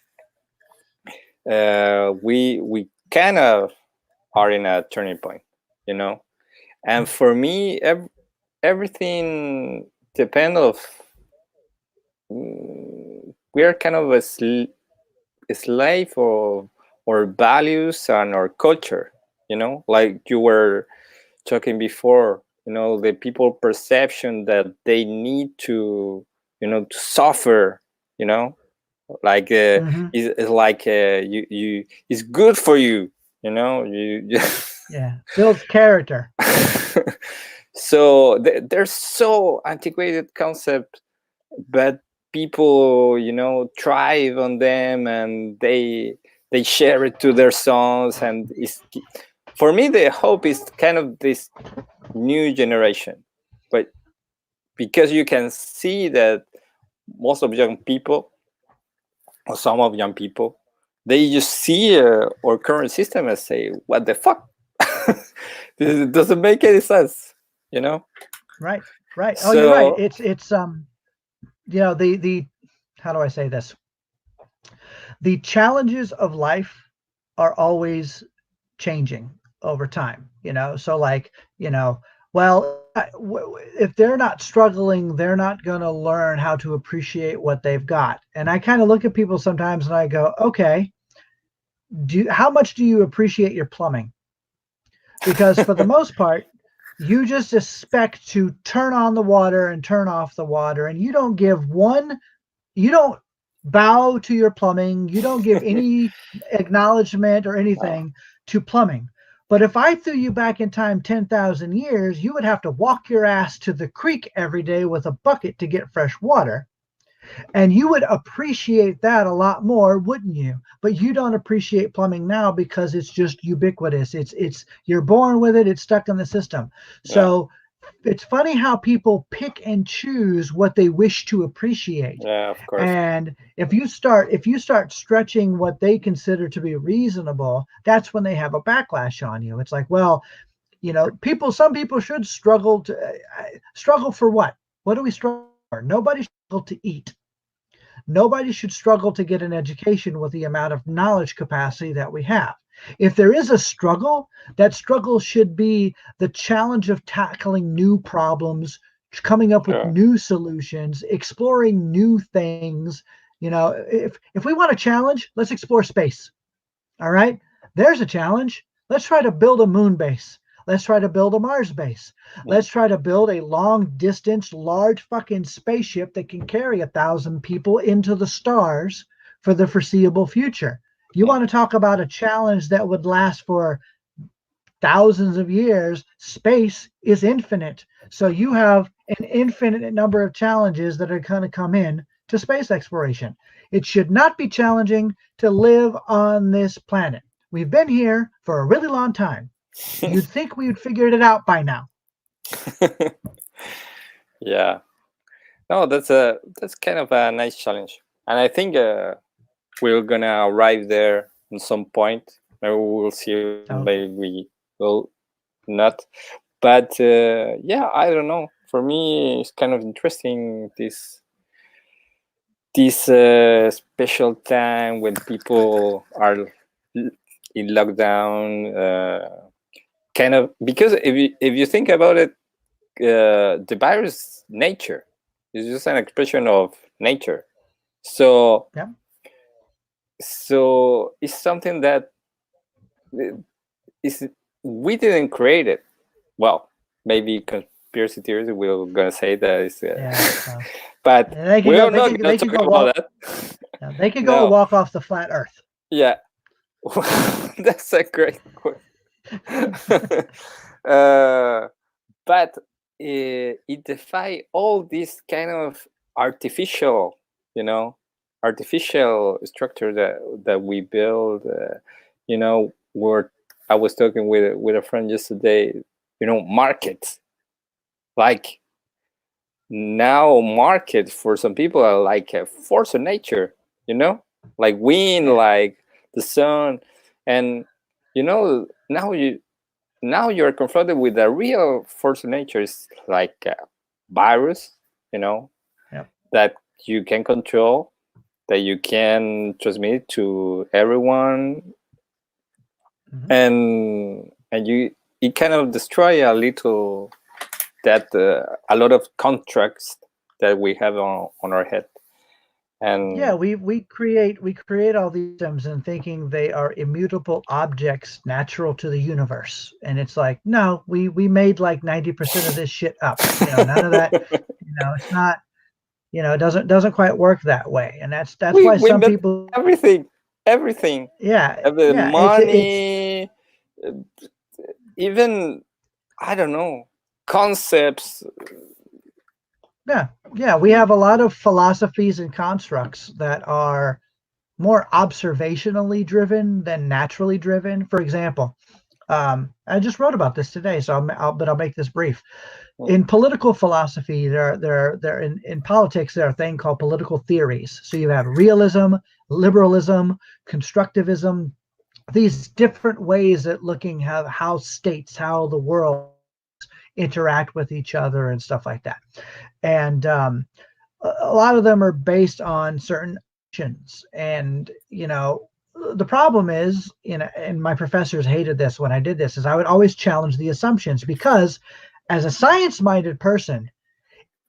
we kind of are in a turning point, you know. And for me, everything depend of we are kind of a slave of our values and our culture, you know, like you were talking before, you know, the people perception that they need to, you know, to suffer, you know, like Mm-hmm. it's like you it's good for you, you know, you Yeah, builds character. so they're so antiquated concept, but people, you know, thrive on them and they share it to their sons, and it's for me, the hope is kind of this new generation, but because you can see that most of young people, or some of young people, they just see our current system and say, "What the fuck? This doesn't make any sense," you know. Right. Right. Oh, you're right. So It's you know, the how do I say this? The challenges of life are always changing over time, you know. So like, you know, well, if they're not struggling, they're not going to learn how to appreciate what they've got. And I kind of look at people sometimes and I go, okay, how much do you appreciate your plumbing? Because for the most part, you just expect to turn on the water and turn off the water, and you don't bow to your plumbing, you don't give any acknowledgement or anything to plumbing. But if I threw you back in time 10,000 years, you would have to walk your ass to the creek every day with a bucket to get fresh water. And you would appreciate that a lot more, wouldn't you? But you don't appreciate plumbing now because it's just ubiquitous. It's you're born with it, it's stuck in the system. yeah, So it's funny how people pick and choose what they wish to appreciate. yeah, of course. And if you start stretching what they consider to be reasonable, that's when they have a backlash on you. It's like, well, you know, some people should struggle for what? What do we struggle for? Nobody struggle to eat. Nobody should struggle to get an education with the amount of knowledge capacity that we have. If there is a struggle, that struggle should be the challenge of tackling new problems, coming up with Sure. new solutions, exploring new things. You know, if we want a challenge, let's explore space. All right, there's a challenge. Let's try to build a moon base. Let's try to build a Mars base. Let's try to build a long distance, large fucking spaceship that can carry 1,000 people into the stars for the foreseeable future. You want to talk about a challenge that would last for thousands of years? Space is infinite. So you have an infinite number of challenges that are going to come in to space exploration. It should not be challenging to live on this planet. We've been here for a really long time. You'd think we had figured it out by now. Yeah. No, that's kind of a nice challenge, and I think we're gonna arrive there at some point. Maybe we will see. So, Maybe we will not. But yeah, I don't know. For me, it's kind of interesting this special time when people are in lockdown. Kind of because if you think about it, the virus nature is just an expression of nature. So yeah. so it's something that is we didn't create it. Well, maybe conspiracy theories will gonna say that is, Yeah. but They could we're go. not gonna They could talk go about walk. that. They could go No, walk off the flat Earth. yeah, that's a great question. uh, but it defy all this kind of artificial, you know, artificial structure that we build. You know, where I was talking with a friend yesterday. You know, markets, like now market for some people are like a force of nature, you know, like wind, Yeah. like the sun. And you know, now you're confronted with a real force of nature. It's like a virus, you know, Yep. that you can control, that you can transmit to everyone. Mhm. And you it kind of destroy a little that a lot of contracts that we have on our head. Yeah, And we create all these systems and thinking they are immutable objects natural to the universe, and it's like, no, we made like 90% of this shit up. You know, none of that. You know, it's not. You know, it doesn't quite work that way, and that's why we some invent people. everything, Yeah, the yeah, it's money, uh, even, I don't know, concepts. yeah, yeah. We have a lot of philosophies and constructs that are more observationally driven than naturally driven. For example, I just wrote about this today, so but I'll make this brief. Mm. In political philosophy, in politics, there are a thing called political theories. So you have realism, liberalism, constructivism, these different ways at looking at how states, how the world interact with each other and stuff like that. And a lot of them are based on certain actions. And, the problem is, and my professors hated this when I did this, is I would always challenge the assumptions because as a science-minded person,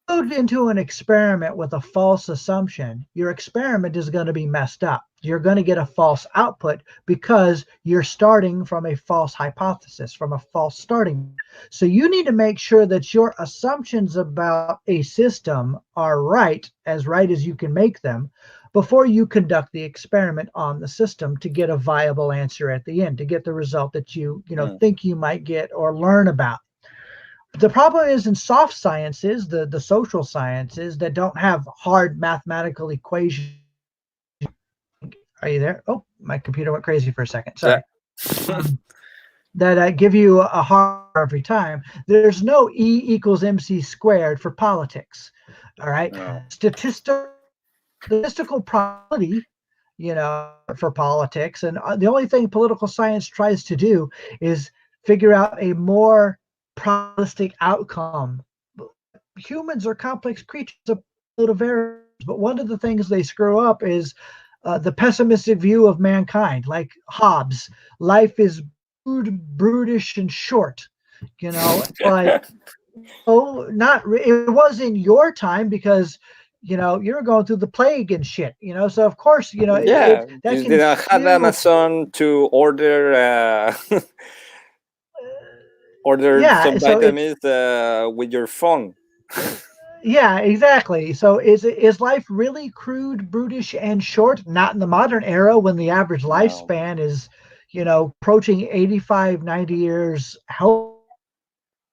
go into an experiment with a false assumption, your experiment is going to be messed up. You're going to get a false output because you're starting from a false hypothesis, from a false starting. So you need to make sure that your assumptions about a system are right as you can make them before you conduct the experiment on the system to get a viable answer at the end, to get the result that you think you might get or learn about. The problem is in soft sciences, the social sciences that don't have hard mathematical equations. Are you there? Oh, my computer went crazy for a second. Sorry. Yeah. That give you a hard every time. There's no E equals MC squared for politics. All right. No. Statistical probability, for politics. And the only thing political science tries to do is figure out a more probabilistic outcome. Humans are complex creatures of variables, but one of the things they screw up is the pessimistic view of mankind, like Hobbes. Life is brutish and short, like it was in your time because you were going through the plague and shit, so of course Yeah, that you can didn't have Amazon to order some so vitamins with your phone. yeah, exactly. So is life really crude, brutish, and short? Not in the modern era when the average lifespan is, approaching 85, 90 years,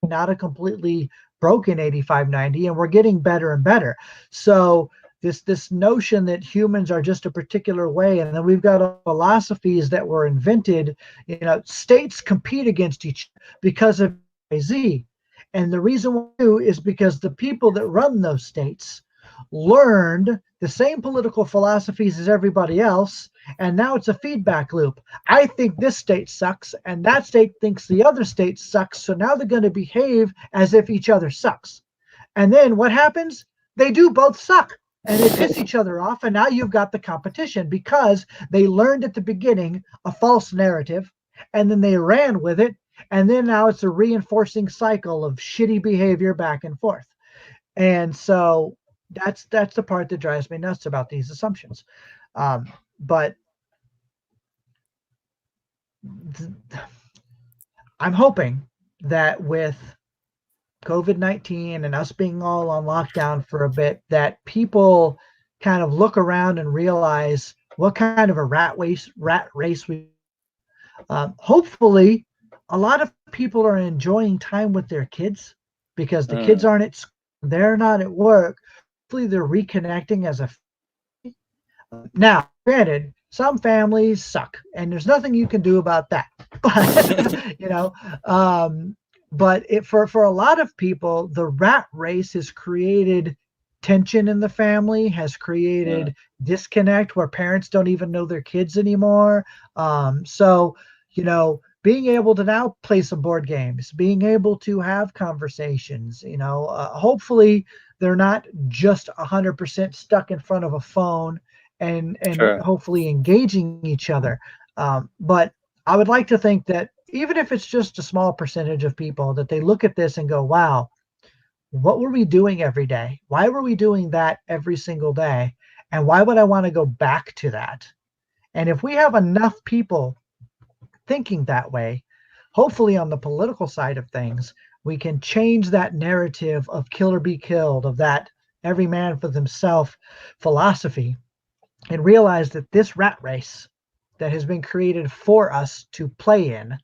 not a completely broken 85, 90, and we're getting better and better. So this notion that humans are just a particular way, and then we've got philosophies that were invented, states compete against each other because of Z. And the reason why is because the people that run those states learned the same political philosophies as everybody else, and now it's a feedback loop. I think this state sucks, and that state thinks the other state sucks, so now they're going to behave as if each other sucks. And then what happens? They do both suck, and they piss each other off, and now you've got the competition because they learned at the beginning a false narrative, and then they ran with it, and then now it's a reinforcing cycle of shitty behavior back and forth. And so that's the part that drives me nuts about these assumptions. But I'm hoping that with COVID-19 and us being all on lockdown for a bit, that people kind of look around and realize what kind of a rat race we. Hopefully, a lot of people are enjoying time with their kids because the kids aren't at school, they're not at work. Hopefully, they're reconnecting as a family. Now, granted, some families suck, and there's nothing you can do about that. But for a lot of people, the rat race has created tension in the family, has created disconnect where parents don't even know their kids anymore. So, being able to now play some board games, being able to have conversations, hopefully they're not just 100% stuck in front of a phone and hopefully engaging each other. But I would like to think that even if it's just a small percentage of people, that they look at this and go, wow, what were we doing every day? Why were we doing that every single day? And why would I want to go back to that? And if we have enough people thinking that way, hopefully on the political side of things, we can change that narrative of kill or be killed, of that every man for themselves philosophy, and realize that this rat race that has been created for us to play in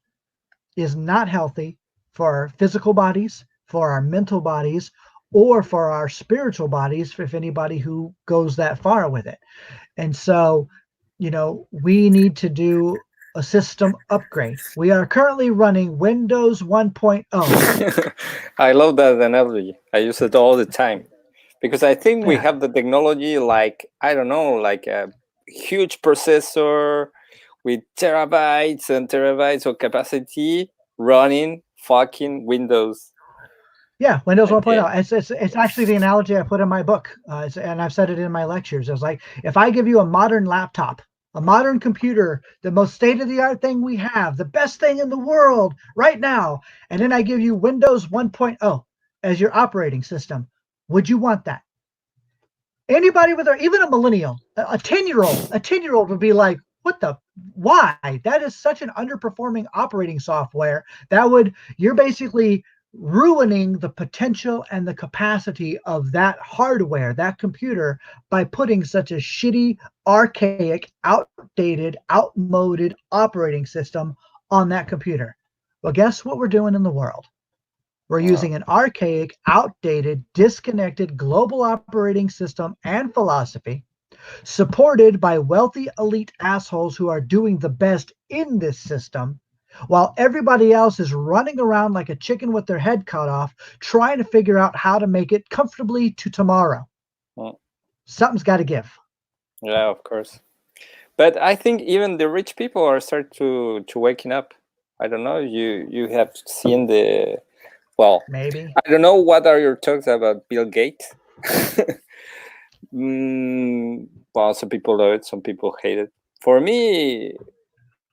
is not healthy for our physical bodies, for our mental bodies, or for our spiritual bodies, if anybody who goes that far with it. And so, we need to do a system upgrade. We are currently running Windows 1.0. I love that analogy. I use it all the time because I think we Yeah. have the technology, like, I don't know, like a huge processor with terabytes and terabytes of capacity running fucking Windows. Yeah, Windows Okay. 1.0. It's actually the analogy I put in my book, and I've said it in my lectures. It's like if I give you a modern laptop, a modern computer, the most state of the art thing we have, the best thing in the world right now, and then I give you Windows 1.0 as your operating system, would you want that? Anybody with even a millennial, a 10-year-old, a 10-year-old would be like, what the, why? That is such an underperforming operating software. You're basically ruining the potential and the capacity of that hardware, that computer, by putting such a shitty, archaic, outdated, outmoded operating system on that computer. Well, guess what we're doing in the world? We're using an archaic, outdated, disconnected global operating system and philosophy, supported by wealthy elite assholes who are doing the best in this system, while everybody else is running around like a chicken with their head cut off, trying to figure out how to make it comfortably to tomorrow. Mm. Something's got to give. Yeah, of course. But I think even the rich people are start to waking up. I don't know. You have seen the, well, Maybe. I don't know what are your talks about Bill Gates. Well, some people love it, some people hate it. For me,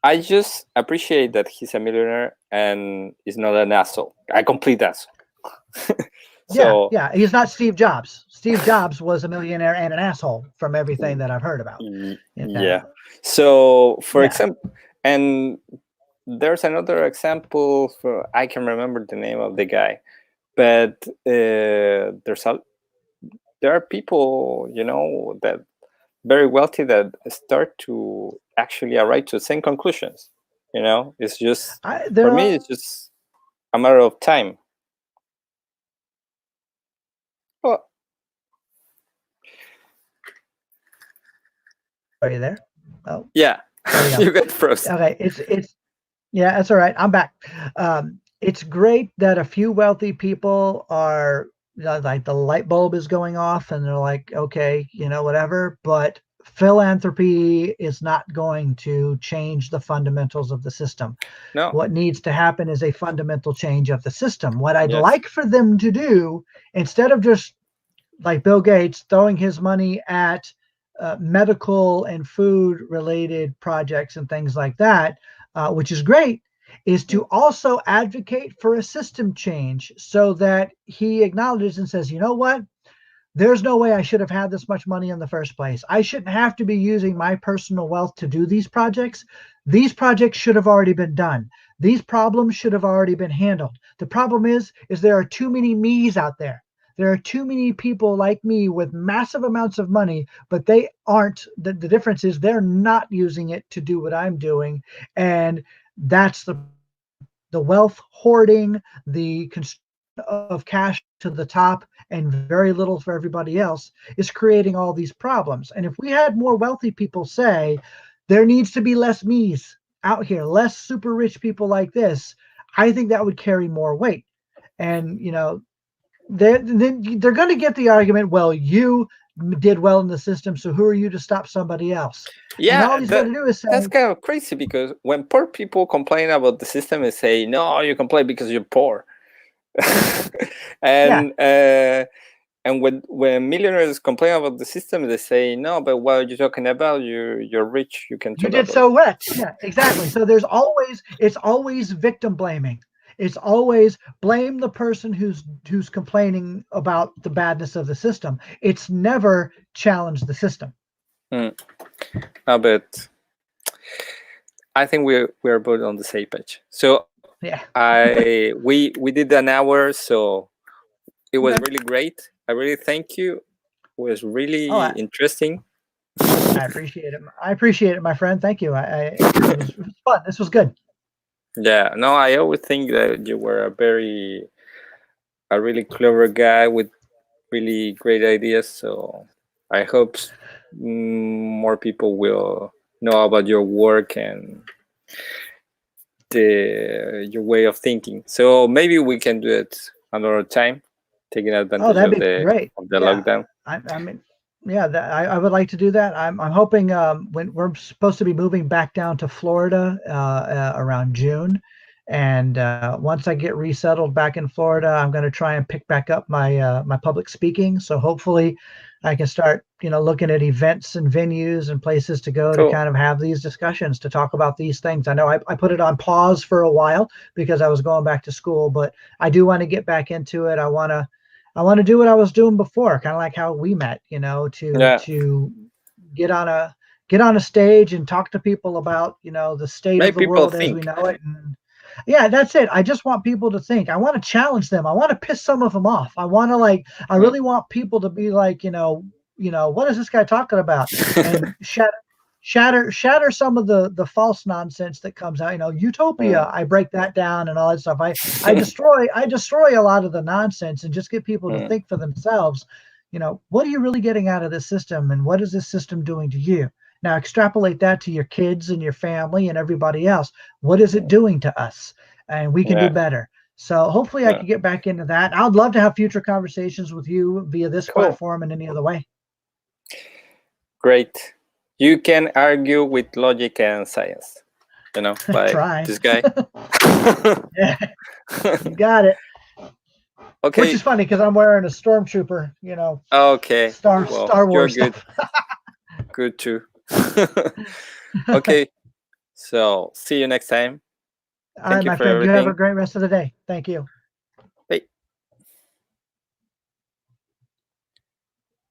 I just appreciate that he's a millionaire and is not an asshole, a complete asshole. Yeah, So yeah. He's not Steve Jobs. Steve Jobs was a millionaire and an asshole from everything that I've heard about. You yeah. know? So for Yeah. example, and there's another example for, I can remember the name of the guy, but there are people, that very wealthy that start to actually arrive to the same conclusions. It's just, for There me, are it's just a matter of time. Well, Are you there? Oh, yeah. there we go. You get frozen. Okay, it's yeah, that's all right. I'm back. It's great that a few wealthy people are like the light bulb is going off, and they're like, okay, whatever. But philanthropy is not going to change the fundamentals of the system. No. What needs to happen is a fundamental change of the system. What I'd Yes. like for them to do, instead of just like Bill Gates throwing his money at medical and food related projects and things like that, which is great, is to also advocate for a system change so that he acknowledges and says, you know what? There's no way I should have had this much money in the first place. I shouldn't have to be using my personal wealth to do these projects. These projects should have already been done. These problems should have already been handled. The problem is there are too many me's out there. There are too many people like me with massive amounts of money, but they aren't. The difference is they're not using it to do what I'm doing. And that's the wealth hoarding, the of cash to the top and very little for everybody else is creating all these problems. And if we had more wealthy people say there needs to be less me's out here, less super rich people like this, I think that would carry more weight. And they're going to get the argument, well, you did well in the system, so who are you to stop somebody else? And all Yeah, he's got to do is say, that's kind of crazy, because when poor people complain about the system and say, no, you complain because you're poor. yeah, and and when millionaires complain about the system, they say, no, but what are you talking about? You're rich, you can you talk did about. so well. Yeah, exactly. So it's always victim blaming. It's always blame the person who's complaining about the badness of the system. It's never challenge the system. But I think we're both on the same page. So Yeah. we did an hour, so it was Okay. really great. I really thank you. It was Oh, really interesting. I appreciate it. I appreciate it, my friend. Thank you. It was fun. This was good. Yeah, no, I always think that you were a really clever guy with really great ideas. So I hope more people will know about your work, and your way of thinking. So maybe we can do it another time, taking advantage that'd of be great. the lockdown. I mean, yeah, I would like to do that. I'm hoping when we're supposed to be moving back down to Florida around June, and once I get resettled back in Florida, I'm going to try and pick back up my public speaking. So hopefully, I can start looking at events and venues and places to go to Cool. kind of have these discussions to talk about these things. I know I put it on pause for a while because I was going back to school, but I do want to get back into it. I want to do what I was doing before, kind of like how we met, to get on a stage and talk to people about, the state Make of the people world as we think. know it. And yeah, that's it. I just want people to think. I want to challenge them. I want to piss some of them off. I really want people to be like, what is this guy talking about? And shatter some of the false nonsense that comes out. Utopia, I break that down and all that stuff. I destroy a lot of the nonsense and just get people to think for themselves. What are you really getting out of this system, and what is this system doing to you? Now extrapolate that to your kids and your family and everybody else. What is it doing to us? And we can do better. So hopefully I can get back into that. I'd love to have future conversations with you via this platform and any other way. Great. You can argue with logic and science, like Try. this guy. Yeah, you got it. Okay. Which is funny because I'm wearing a stormtrooper, Okay. Star You're Wars good. stuff. Good too. Okay. So see you next time. All right, my friend. You have a great rest of the day. Thank you.